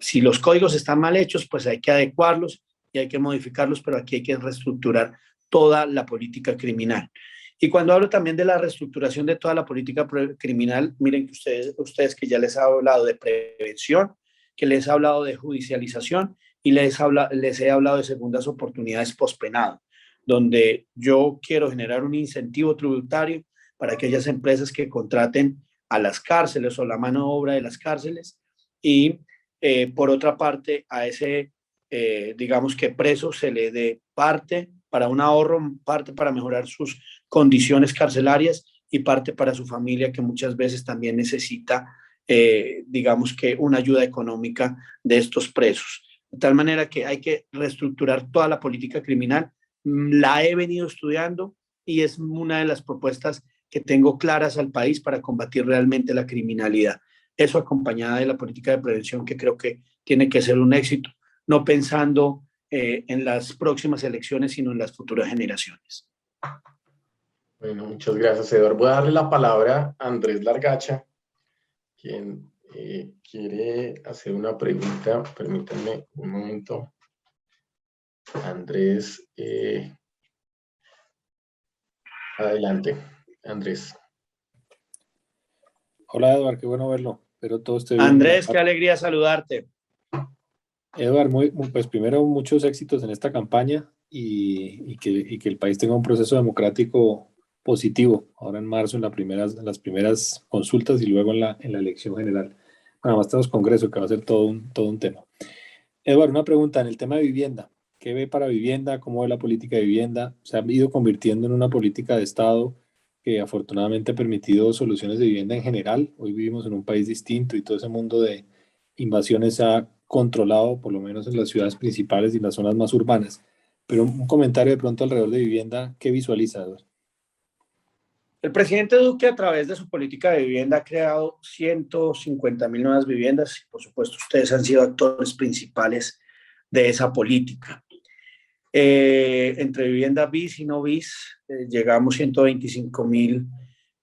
Si los códigos están mal hechos, pues hay que adecuarlos y hay que modificarlos, pero aquí hay que reestructurar toda la política criminal. Y cuando hablo también de la reestructuración de toda la política criminal, miren que ustedes que ya les he hablado de prevención, que les he hablado de judicialización y les he hablado de segundas oportunidades pospenado, donde yo quiero generar un incentivo tributario para aquellas empresas que contraten a las cárceles o la mano de obra de las cárceles, y por otra parte a ese, digamos que preso se le dé parte para un ahorro, parte para mejorar sus condiciones carcelarias y parte para su familia, que muchas veces también necesita, digamos que una ayuda económica de estos presos. De tal manera que hay que reestructurar toda la política criminal. La he venido estudiando y es una de las propuestas que tengo claras al país para combatir realmente la criminalidad. Eso acompañada de la política de prevención, que creo que tiene que ser un éxito, no pensando en las próximas elecciones, sino en las futuras generaciones. Bueno, muchas gracias, Eduardo. Voy a darle la palabra a Andrés Largacha, quien quiere hacer una pregunta. Permítanme un momento. Andrés, adelante, Andrés. Hola, Eduardo, qué bueno verlo. Espero todo esté bien. Andrés, qué alegría saludarte. Eduardo, pues primero muchos éxitos en esta campaña y que el país tenga un proceso democrático positivo, ahora en marzo en las primeras consultas y luego en la elección general. Bueno, además tenemos Congreso, que va a ser todo un tema. Eduardo, una pregunta en el tema de vivienda. ¿Qué ve para vivienda? ¿Cómo ve la política de vivienda? Se ha ido convirtiendo en una política de Estado que afortunadamente ha permitido soluciones de vivienda en general. Hoy vivimos en un país distinto y todo ese mundo de invasiones se ha controlado, por lo menos en las ciudades principales y en las zonas más urbanas. Pero un comentario de pronto alrededor de vivienda, ¿qué visualiza, Eduardo? El presidente Duque, a través de su política de vivienda, ha creado 150.000 nuevas viviendas. Y por supuesto, ustedes han sido actores principales de esa política. Entre vivienda bis y no bis, llegamos 125.000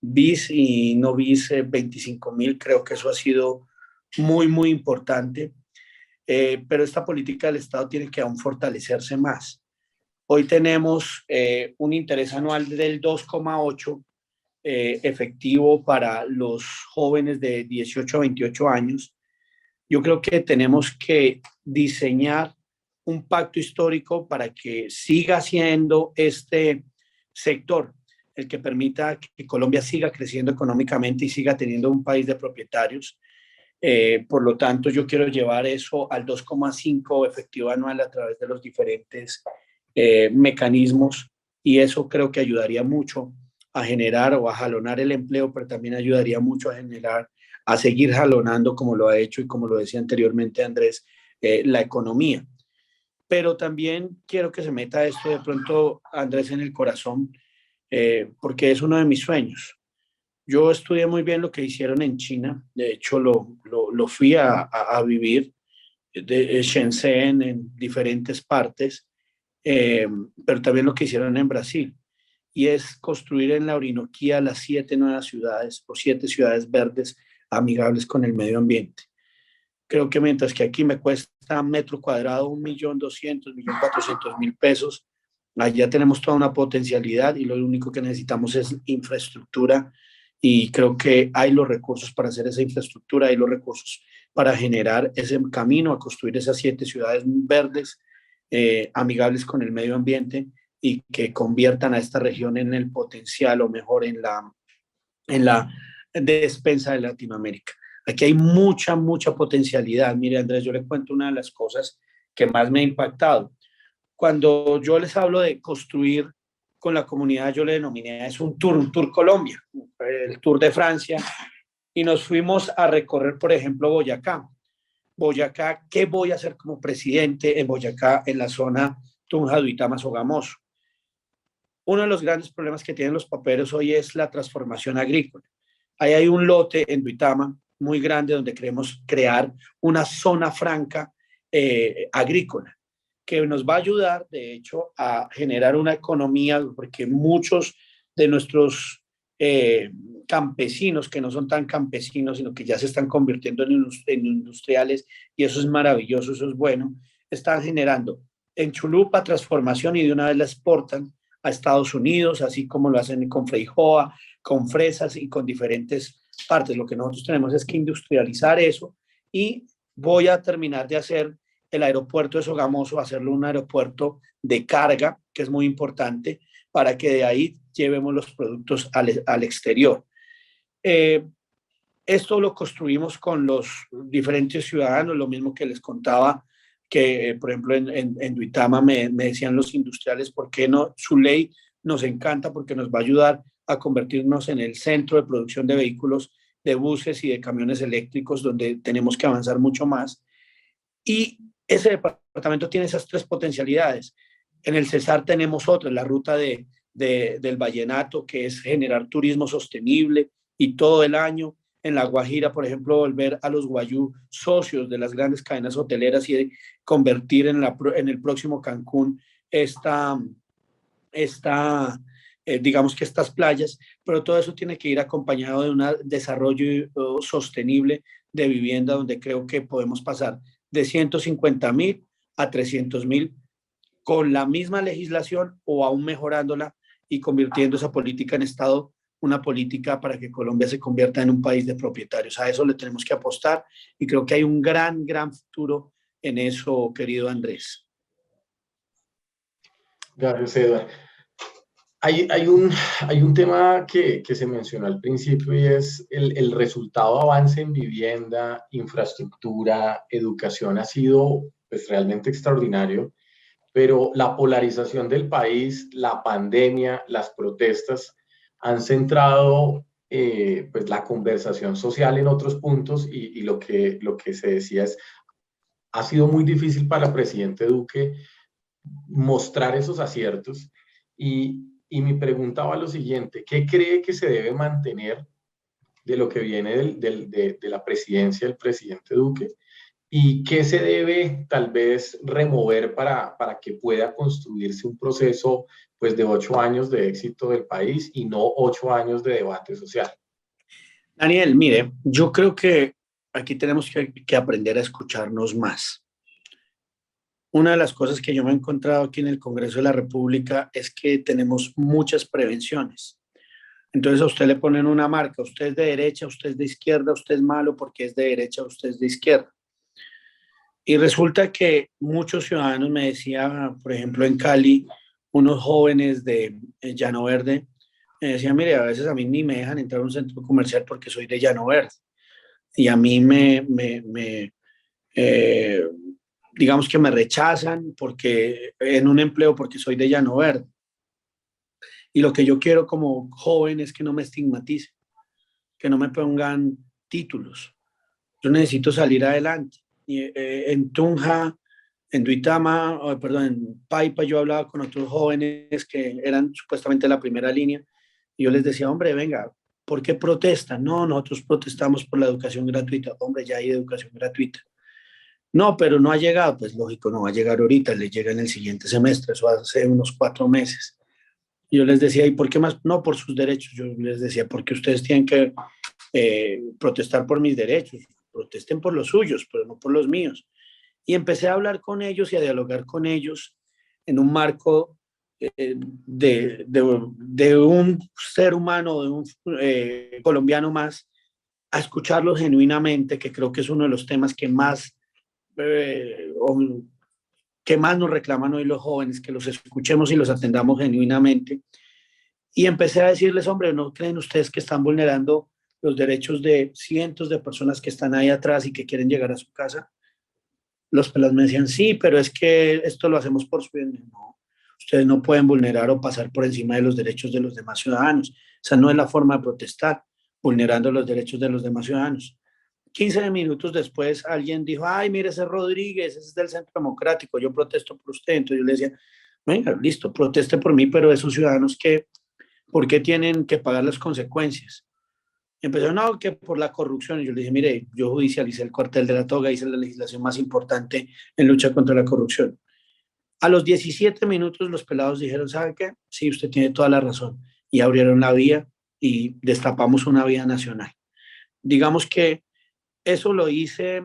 bis y no bis 25.000. Creo que eso ha sido muy, muy importante. Pero esta política del Estado tiene que aún fortalecerse más. Hoy tenemos un interés anual del 2,8 efectivo para los jóvenes de 18 a 28 años. Yo creo que tenemos que diseñar un pacto histórico para que siga siendo este sector el que permita que Colombia siga creciendo económicamente y siga teniendo un país de propietarios. Por lo tanto, yo quiero llevar eso al 2,5 efectivo anual a través de los diferentes mecanismos, y eso creo que ayudaría mucho a generar o a jalonar el empleo, pero también ayudaría mucho a generar, a seguir jalonando, como lo ha hecho y como lo decía anteriormente Andrés, la economía. Pero también quiero que se meta esto de pronto, Andrés, en el corazón, porque es uno de mis sueños. Yo estudié muy bien lo que hicieron en China, de hecho lo fui a vivir, de Shenzhen, en diferentes partes, pero también lo que hicieron en Brasil, y es construir en la Orinoquía las 7 nuevas ciudades o 7 ciudades verdes amigables con el medio ambiente. Creo que mientras que aquí me cuesta metro cuadrado 1.200.000, 1.400.000 pesos, allá tenemos toda una potencialidad y lo único que necesitamos es infraestructura, y creo que hay los recursos para hacer esa infraestructura, hay los recursos para generar ese camino a construir esas 7 ciudades verdes amigables con el medio ambiente y que conviertan a esta región en el potencial, o mejor en la despensa de Latinoamérica. Aquí hay mucha, mucha potencialidad. Mire, Andrés, yo le cuento una de las cosas que más me ha impactado. Cuando yo les hablo de construir con la comunidad, yo le denominé, es un tour Colombia, el Tour de Francia, y nos fuimos a recorrer, por ejemplo, Boyacá. Boyacá, ¿qué voy a hacer como presidente en Boyacá, en la zona Tunja, Duitama, Sogamoso? Uno de los grandes problemas que tienen los paperos hoy es la transformación agrícola. Ahí hay un lote en Duitama muy grande donde queremos crear una zona franca agrícola que nos va a ayudar, de hecho, a generar una economía, porque muchos de nuestros campesinos, que no son tan campesinos, sino que ya se están convirtiendo en industriales, y eso es maravilloso, eso es bueno, están generando en Chulupa transformación y de una vez la exportan a Estados Unidos, así como lo hacen con Freijoa, con fresas y con diferentes partes. Lo que nosotros tenemos es que industrializar eso, y voy a terminar de hacer el aeropuerto de Sogamoso, hacerlo un aeropuerto de carga, que es muy importante, para que de ahí llevemos los productos al exterior. Esto lo construimos con los diferentes ciudadanos, lo mismo que les contaba, que por ejemplo en Duitama me decían los industriales, ¿por qué no? Su ley nos encanta porque nos va a ayudar a convertirnos en el centro de producción de vehículos, de buses y de camiones eléctricos, donde tenemos que avanzar mucho más. Y ese departamento tiene esas 3 potencialidades. En el Cesar tenemos otra, la ruta del Vallenato, que es generar turismo sostenible y todo el año. En La Guajira, por ejemplo, volver a los guayú socios de las grandes cadenas hoteleras y convertir en el próximo Cancún digamos que estas playas, pero todo eso tiene que ir acompañado de un desarrollo sostenible de vivienda, donde creo que podemos pasar de 150.000 a 300.000 con la misma legislación, o aún mejorándola y convirtiendo esa política en Estado una política para que Colombia se convierta en un país de propietarios. A eso le tenemos que apostar, y creo que hay un gran, gran futuro en eso, querido Andrés. Gracias, Eduardo. Hay un tema que se mencionó al principio, y es el resultado avance en vivienda, infraestructura, educación ha sido pues, realmente extraordinario, pero la polarización del país, la pandemia, las protestas han centrado pues, la conversación social en otros puntos, y lo que se decía es, ha sido muy difícil para el presidente Duque mostrar esos aciertos. Y mi pregunta va a lo siguiente: ¿qué cree que se debe mantener de lo que viene de la presidencia del presidente Duque? ¿Y qué se debe tal vez remover para que pueda construirse un proceso pues, de 8 años de éxito del país y no 8 años de debate social? Daniel, mire, yo creo que aquí tenemos que aprender a escucharnos más. Una de las cosas que yo me he encontrado aquí en el Congreso de la República es que tenemos muchas prevenciones. Entonces a usted le ponen una marca: usted es de derecha, usted es de izquierda, usted es malo porque es de derecha, usted es de izquierda. Y resulta que muchos ciudadanos me decían, por ejemplo, en Cali, unos jóvenes de Llano Verde, me decían: mire, a veces a mí ni me dejan entrar a un centro comercial porque soy de Llano Verde. Y a mí eh, digamos que me rechazan porque en un empleo porque soy de Llano Verde. Y lo que yo quiero como joven es que no me estigmaticen, que no me pongan títulos. Yo necesito salir adelante. Y, en Tunja, en Duitama, perdón, en Paipa, yo hablaba con otros jóvenes que eran supuestamente la primera línea, y yo les decía: hombre, venga, ¿por qué protestan? No, nosotros protestamos por la educación gratuita. Hombre, ya hay educación gratuita. No, pero no ha llegado. Pues lógico, no va a llegar ahorita, le llega en el siguiente semestre, eso hace unos 4 meses. Y yo les decía: ¿y por qué más? No, por sus derechos. Yo les decía: porque ustedes tienen que protestar por mis derechos, protesten por los suyos, pero no por los míos. Y empecé a hablar con ellos y a dialogar con ellos en un marco de un ser humano, de un colombiano más, a escucharlos genuinamente, que creo que es uno de los temas que más nos reclaman hoy los jóvenes, que los escuchemos y los atendamos genuinamente. Y empecé a decirles: hombre, ¿no creen ustedes que están vulnerando los derechos de cientos de personas que están ahí atrás y que quieren llegar a su casa? Los pelados me decían: sí, pero es que esto lo hacemos por su bien. No, ustedes no pueden vulnerar o pasar por encima de los derechos de los demás ciudadanos. Esa no es la forma de protestar, vulnerando los derechos de los demás ciudadanos. 15 minutos después alguien dijo: ay, mire, ese es Rodríguez, ese es del Centro Democrático, yo protesto por usted. Entonces yo le decía: venga, listo, proteste por mí, pero esos ciudadanos que, ¿por qué tienen que pagar las consecuencias? Y empezó: no, que por la corrupción. Y yo le dije: mire, yo judicialicé el cuartel de la Toga, hice la legislación más importante en lucha contra la corrupción. A los 17 minutos los pelados dijeron: ¿sabe qué? Sí, usted tiene toda la razón. Y abrieron la vía y destapamos una vía nacional. Digamos que eso lo hice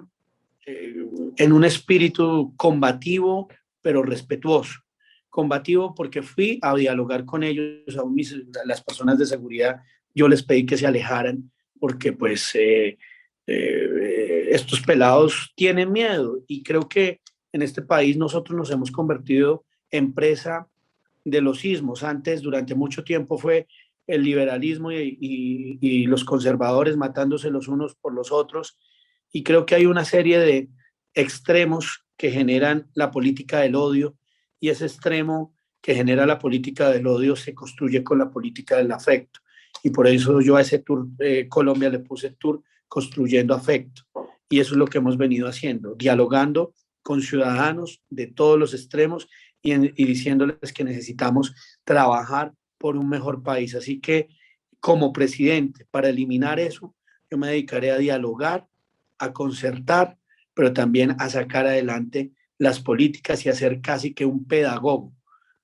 en un espíritu combativo, pero respetuoso. Combativo porque fui a dialogar con ellos, las personas de seguridad. Yo les pedí que se alejaran porque pues estos pelados tienen miedo, y creo que en este país nosotros nos hemos convertido en presa de los sismos. Antes, durante mucho tiempo, fue el liberalismo y los conservadores matándose los unos por los otros, y creo que hay una serie de extremos que generan la política del odio, y ese extremo que genera la política del odio se construye con la política del afecto. Y por eso yo a ese tour Colombia le puse tour construyendo afecto. Y eso es lo que hemos venido haciendo, dialogando con ciudadanos de todos los extremos y diciéndoles que necesitamos trabajar por un mejor país. Así que como presidente, para eliminar eso, yo me dedicaré a dialogar, a concertar, pero también a sacar adelante las políticas y a ser casi que un pedagogo.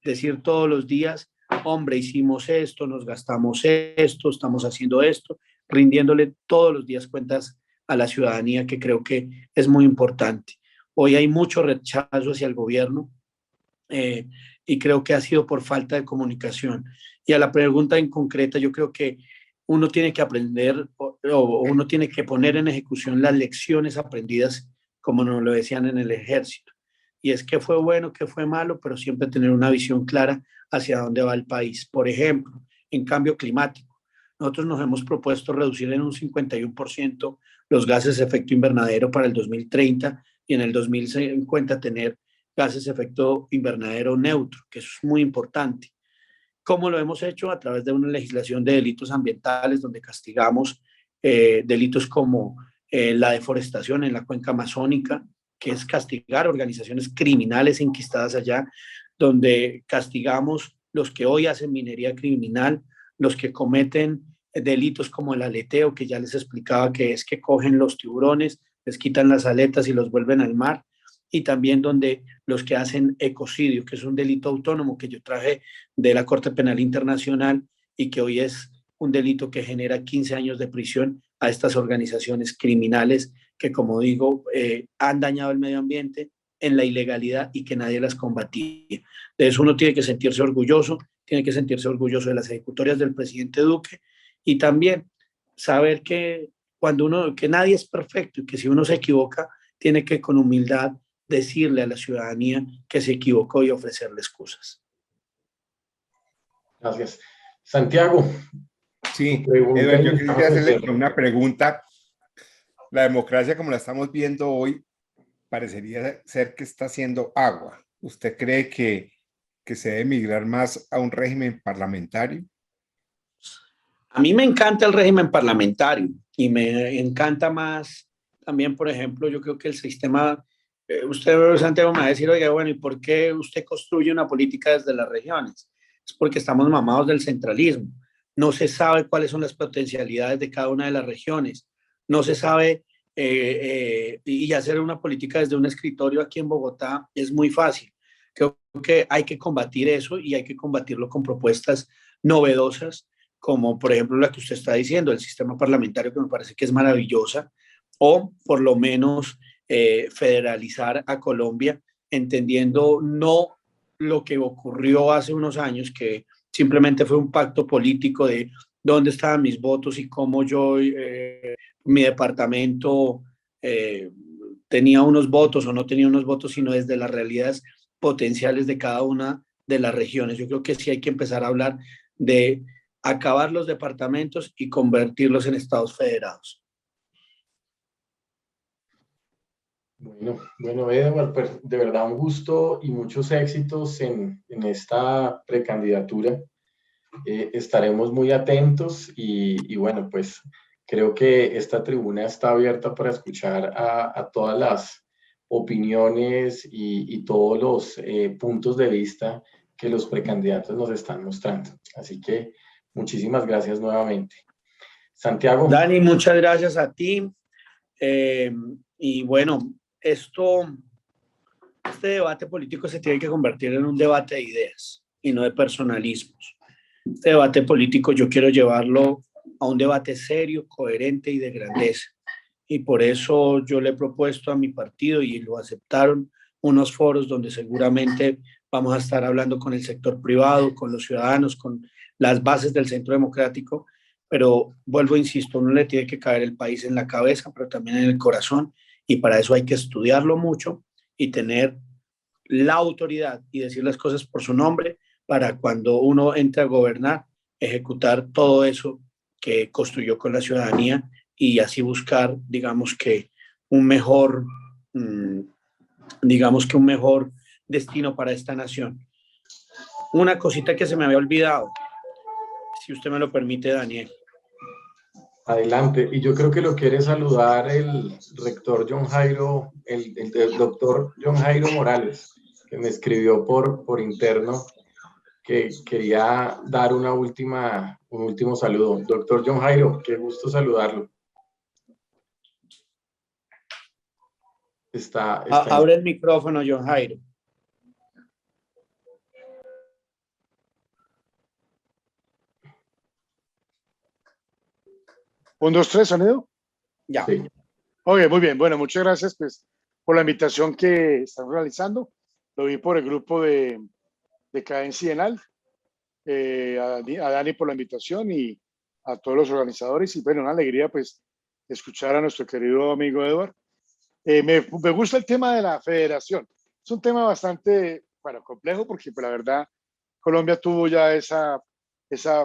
Decir todos los días: hombre, hicimos esto, nos gastamos esto, estamos haciendo esto, rindiéndole todos los días cuentas a la ciudadanía, que creo que es muy importante. Hoy hay mucho rechazo hacia el gobierno y creo que ha sido por falta de comunicación. Y a la pregunta en concreta, yo creo que uno tiene que aprender o uno tiene que poner en ejecución las lecciones aprendidas, como nos lo decían en el ejército. Y es que fue bueno, que fue malo, pero siempre tener una visión clara hacia dónde va el país. Por ejemplo, en cambio climático, nosotros nos hemos propuesto reducir en un 51% los gases de efecto invernadero para el 2030 y en el 2050 tener gases de efecto invernadero neutro, que eso es muy importante. ¿Cómo lo hemos hecho? A través de una legislación de delitos ambientales, donde castigamos delitos como la deforestación en la cuenca amazónica, que es castigar organizaciones criminales enquistadas allá, donde castigamos los que hoy hacen minería criminal, los que cometen delitos como el aleteo, que ya les explicaba que es que cogen los tiburones, les quitan las aletas y los vuelven al mar, y también donde los que hacen ecocidio, que es un delito autónomo que yo traje de la Corte Penal Internacional y que hoy es un delito que genera 15 años de prisión a estas organizaciones criminales que, como digo, han dañado el medio ambiente en la ilegalidad y que nadie las combatía. De eso uno tiene que sentirse orgulloso, tiene que sentirse orgulloso de las ejecutorias del presidente Duque y también saber que que nadie es perfecto y que si uno se equivoca, tiene que con humildad decirle a la ciudadanía que se equivocó y ofrecerle excusas. Gracias. Santiago, Sí, pregunta Eduardo, yo inicial quería al hacerle cierre. una pregunta. La democracia, como la estamos viendo hoy, parecería ser que está haciendo agua. ¿Usted cree que se debe migrar más a un régimen parlamentario? A mí me encanta el régimen parlamentario y me encanta más también, por ejemplo, yo creo que el sistema, usted, Santiago, me va a decir, oiga, bueno, ¿y por qué usted construye una política desde las regiones? Es porque estamos mamados del centralismo. No se sabe cuáles son las potencialidades de cada una de las regiones. No se sabe, y hacer una política desde un escritorio aquí en Bogotá es muy fácil. Creo que hay que combatir eso y hay que combatirlo con propuestas novedosas como por ejemplo la que usted está diciendo, el sistema parlamentario, que me parece que es maravillosa, o por lo menos federalizar a Colombia, entendiendo no lo que ocurrió hace unos años, que simplemente fue un pacto político de dónde estaban mis votos y cómo yo, mi departamento tenía unos votos o no tenía unos votos, sino desde las realidades potenciales de cada una de las regiones. Yo creo que sí hay que empezar a hablar de acabar los departamentos y convertirlos en estados federados. Bueno, Edward, pues de verdad un gusto y muchos éxitos en esta precandidatura. Estaremos muy atentos y bueno, pues creo que esta tribuna está abierta para escuchar a todas las opiniones y todos los puntos de vista que los precandidatos nos están mostrando. Así que muchísimas gracias nuevamente. Santiago. Dani, muchas gracias a ti. Y bueno, este debate político se tiene que convertir en un debate de ideas y no de personalismos. Este debate político yo quiero llevarlo a un debate serio, coherente y de grandeza. Y por eso yo le he propuesto a mi partido y lo aceptaron unos foros donde seguramente vamos a estar hablando con el sector privado, con los ciudadanos, con las bases del centro democrático, pero vuelvo, insisto, uno le tiene que caer el país en la cabeza, pero también en el corazón, y para eso hay que estudiarlo mucho y tener la autoridad y decir las cosas por su nombre para cuando uno entre a gobernar, ejecutar todo eso que construyó con la ciudadanía y así buscar, digamos que un mejor, un mejor destino para esta nación. Una cosita que se me había olvidado, si usted me lo permite, Daniel. Adelante. Y yo creo que lo quiere saludar el rector John Jairo, el doctor John Jairo Morales, que me escribió por interno que quería dar un último saludo. Doctor John Jairo, qué gusto saludarlo. Abre el micrófono, John Jairo. 1, 2, 3, ¿sonido? Ya. Sí. Ok, muy bien. Bueno, muchas gracias pues, por la invitación que están realizando. Lo vi por el grupo de Cadencia Enal. A Dani por la invitación y a todos los organizadores. Y bueno, una alegría pues escuchar a nuestro querido amigo Edward. Me gusta el tema de la federación. Es un tema bastante, complejo porque pues, la verdad Colombia tuvo ya esa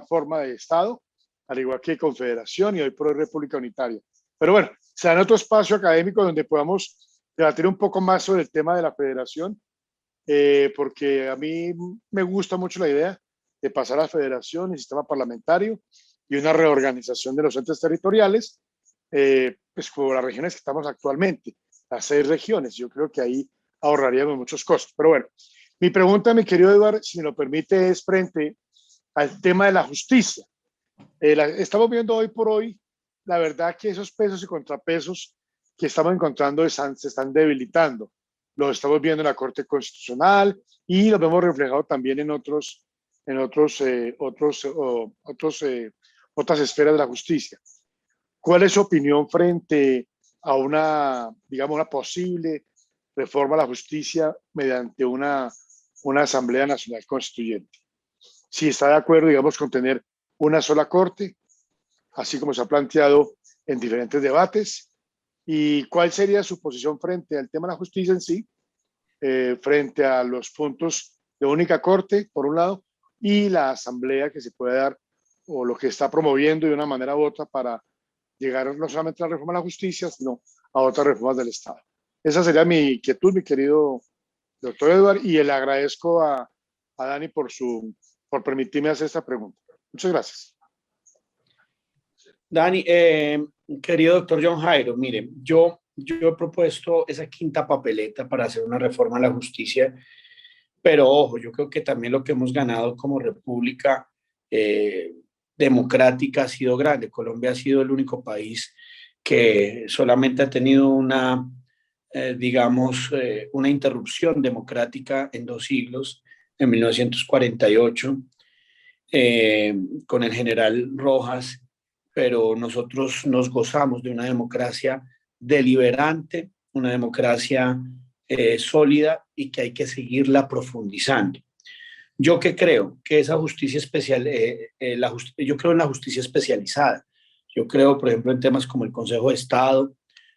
forma de Estado, al igual que Confederación y hoy por hoy República Unitaria. Pero bueno, será en otro espacio académico donde podamos debatir un poco más sobre el tema de la federación, porque a mí me gusta mucho la idea de pasar a la federación, el sistema parlamentario y una reorganización de los entes territoriales, pues como las regiones que estamos actualmente, las 6 regiones. Yo creo que ahí ahorraríamos muchos costos. Pero bueno, Mi pregunta, mi querido Eduardo, si me lo permite, es frente al tema de la justicia. Estamos viendo hoy por hoy, la verdad que esos pesos y contrapesos que estamos encontrando se están debilitando. Lo estamos viendo en la Corte Constitucional y lo vemos reflejado también en otras esferas de la justicia. ¿Cuál es su opinión frente a digamos, una posible reforma a la justicia mediante una Asamblea Nacional Constituyente? Si está de acuerdo, digamos, con tener una sola corte, así como se ha planteado en diferentes debates, y cuál sería su posición frente al tema de la justicia en sí, frente a los puntos de única corte, por un lado, y la asamblea que se puede dar, o lo que está promoviendo de una manera u otra para llegar no solamente a la reforma de la justicia, sino a otras reformas del Estado. Esa sería mi inquietud, mi querido doctor Eduardo, y le agradezco a Dani por permitirme hacer esta pregunta. Muchas gracias. Dani, querido doctor John Jairo, mire, yo he propuesto esa quinta papeleta para hacer una reforma a la justicia, pero ojo, yo creo que también lo que hemos ganado como república democrática ha sido grande. Colombia ha sido el único país que solamente ha tenido una interrupción democrática en 2 siglos, en 1948, con el general Rojas, pero nosotros nos gozamos de una democracia deliberante, una democracia sólida y que hay que seguirla profundizando. Yo que creo que esa justicia especial, yo creo en la justicia especializada. Yo creo, por ejemplo, en temas como el Consejo de Estado,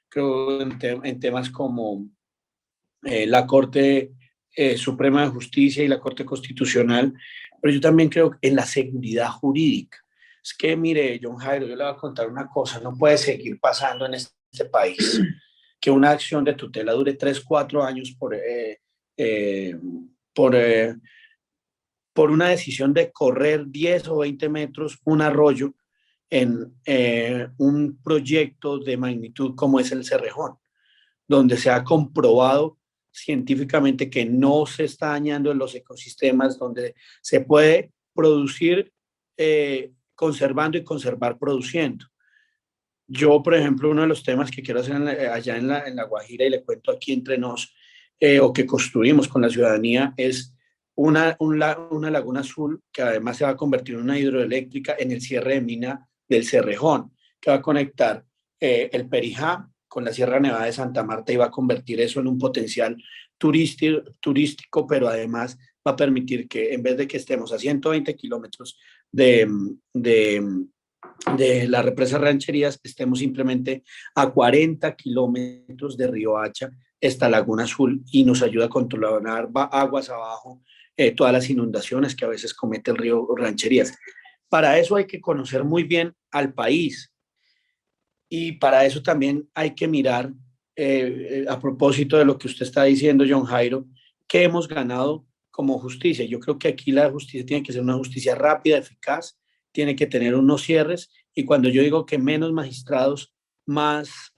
creo en temas como la Corte Suprema de Justicia y la Corte Constitucional, pero yo también creo en la seguridad jurídica. Es que, mire, John Jairo, yo le voy a contar una cosa, no puede seguir pasando en este país que una acción de tutela dure 3, 4 años por una decisión de correr 10 o 20 metros un arroyo en un proyecto de magnitud como es el Cerrejón, donde se ha comprobado científicamente que no se está dañando en los ecosistemas, donde se puede producir conservando y conservar produciendo. Yo, por ejemplo, uno de los temas que quiero hacer allá en la Guajira, y le cuento aquí entre nos, o que construimos con la ciudadanía, es una laguna azul que además se va a convertir en una hidroeléctrica en el cierre de mina del Cerrejón, que va a conectar el Perijá con la Sierra Nevada de Santa Marta y va a convertir eso en un potencial turístico, pero además va a permitir que en vez de que estemos a 120 kilómetros de la represa Rancherías, estemos simplemente a 40 kilómetros de Río Hacha, esta laguna azul, y nos ayuda a controlar aguas abajo, todas las inundaciones que a veces comete el río Rancherías. Para eso hay que conocer muy bien al país, y para eso también hay que mirar, a propósito de lo que usted está diciendo, John Jairo, ¿qué hemos ganado como justicia? Yo creo que aquí la justicia tiene que ser una justicia rápida, eficaz, tiene que tener unos cierres, y cuando yo digo que menos magistrados, más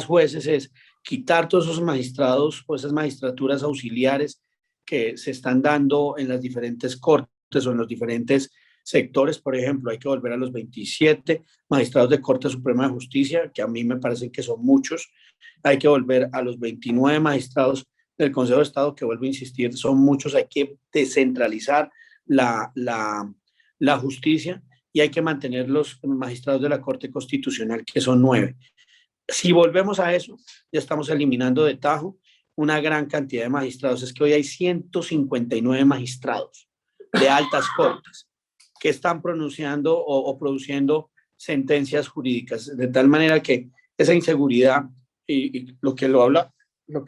jueces, es quitar todos esos magistrados o esas magistraturas auxiliares que se están dando en las diferentes cortes o en los diferentes sectores. Por ejemplo, hay que volver a los 27 magistrados de Corte Suprema de Justicia, que a mí me parece que son muchos. Hay que volver a los 29 magistrados del Consejo de Estado, que vuelvo a insistir, son muchos. Hay que descentralizar la justicia, y hay que mantener los magistrados de la Corte Constitucional, que son 9. Si volvemos a eso, ya estamos eliminando de tajo una gran cantidad de magistrados. Es que hoy hay 159 magistrados de altas cortes que están pronunciando o produciendo sentencias jurídicas, de tal manera que esa inseguridad, y lo que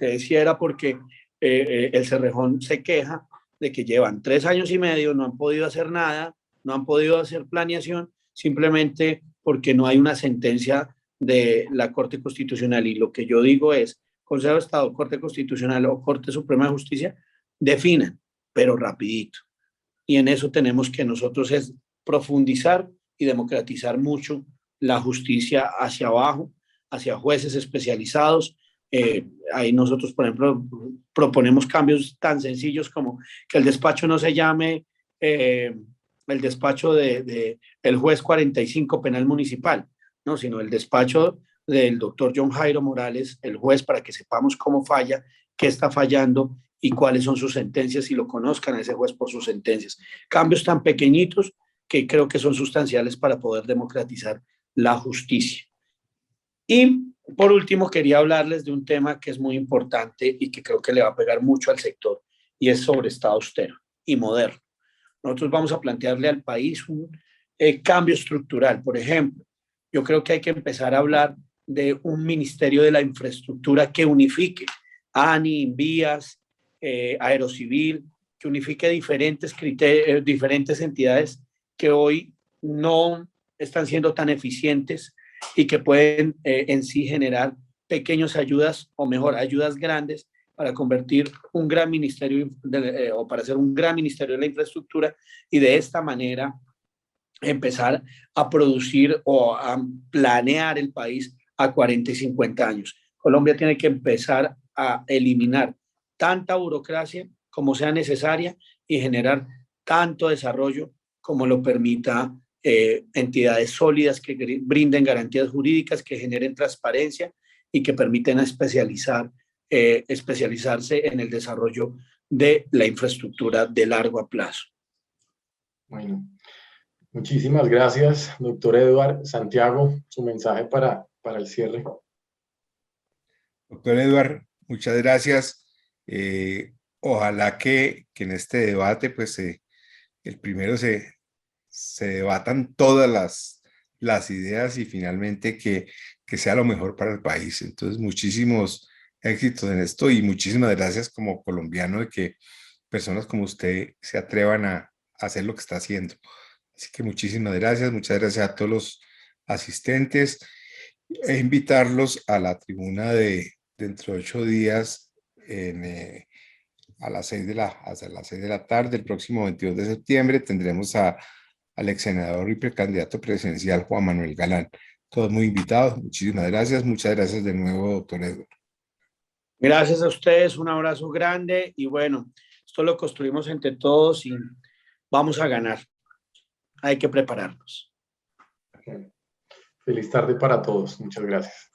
decía era porque el Cerrejón se queja de que llevan 3 años y medio, no han podido hacer nada, no han podido hacer planeación, simplemente porque no hay una sentencia de la Corte Constitucional. Y lo que yo digo es, Consejo de Estado, Corte Constitucional o Corte Suprema de Justicia, definan, pero rapidito. Y en eso tenemos que nosotros es profundizar y democratizar mucho la justicia hacia abajo, hacia jueces especializados, Ahí nosotros, por ejemplo, proponemos cambios tan sencillos como que el despacho no se llame el despacho de el juez 45 penal municipal, no, sino el despacho del doctor John Jairo Morales, el juez, para que sepamos cómo falla, qué está fallando y cuáles son sus sentencias y lo conozcan a ese juez por sus sentencias. Cambios tan pequeñitos que creo que son sustanciales para poder democratizar la justicia. Y por último, quería hablarles de un tema que es muy importante y que creo que le va a pegar mucho al sector, y es sobre Estado austero y moderno. Nosotros vamos a plantearle al país un cambio estructural. Por ejemplo, yo creo que hay que empezar a hablar de un ministerio de la infraestructura que unifique ANI, Vías, Aerocivil, que unifique diferentes entidades que hoy no están siendo tan eficientes y que pueden en sí generar pequeñas ayudas, o mejor, ayudas grandes para convertir un gran ministerio o para hacer un gran ministerio de la infraestructura y de esta manera empezar a producir o a planear el país a 40 y 50 años. Colombia tiene que empezar a eliminar tanta burocracia como sea necesaria y generar tanto desarrollo como lo permita entidades sólidas que brinden garantías jurídicas, que generen transparencia y que permiten especializarse en el desarrollo de la infraestructura de largo plazo. Bueno, muchísimas gracias, doctor Eduard. Santiago, su mensaje para el cierre. Doctor Eduard, muchas gracias. Ojalá que en este debate, pues, el primero se debatan todas las ideas y finalmente que sea lo mejor para el país. Entonces, muchísimos éxitos en esto y muchísimas gracias como colombiano de que personas como usted se atrevan a hacer lo que está haciendo. Así que muchísimas gracias, muchas gracias a todos los asistentes e invitarlos a la tribuna de dentro de 8 días a las 6 de la tarde, el próximo 22 de septiembre, tendremos al ex senador y precandidato presidencial Juan Manuel Galán. Todos muy invitados. Muchísimas gracias. Muchas gracias de nuevo, doctor Eduard. Gracias a ustedes, un abrazo grande y bueno, esto lo construimos entre todos y vamos a ganar. Hay que prepararnos. Feliz tarde para todos. Muchas gracias.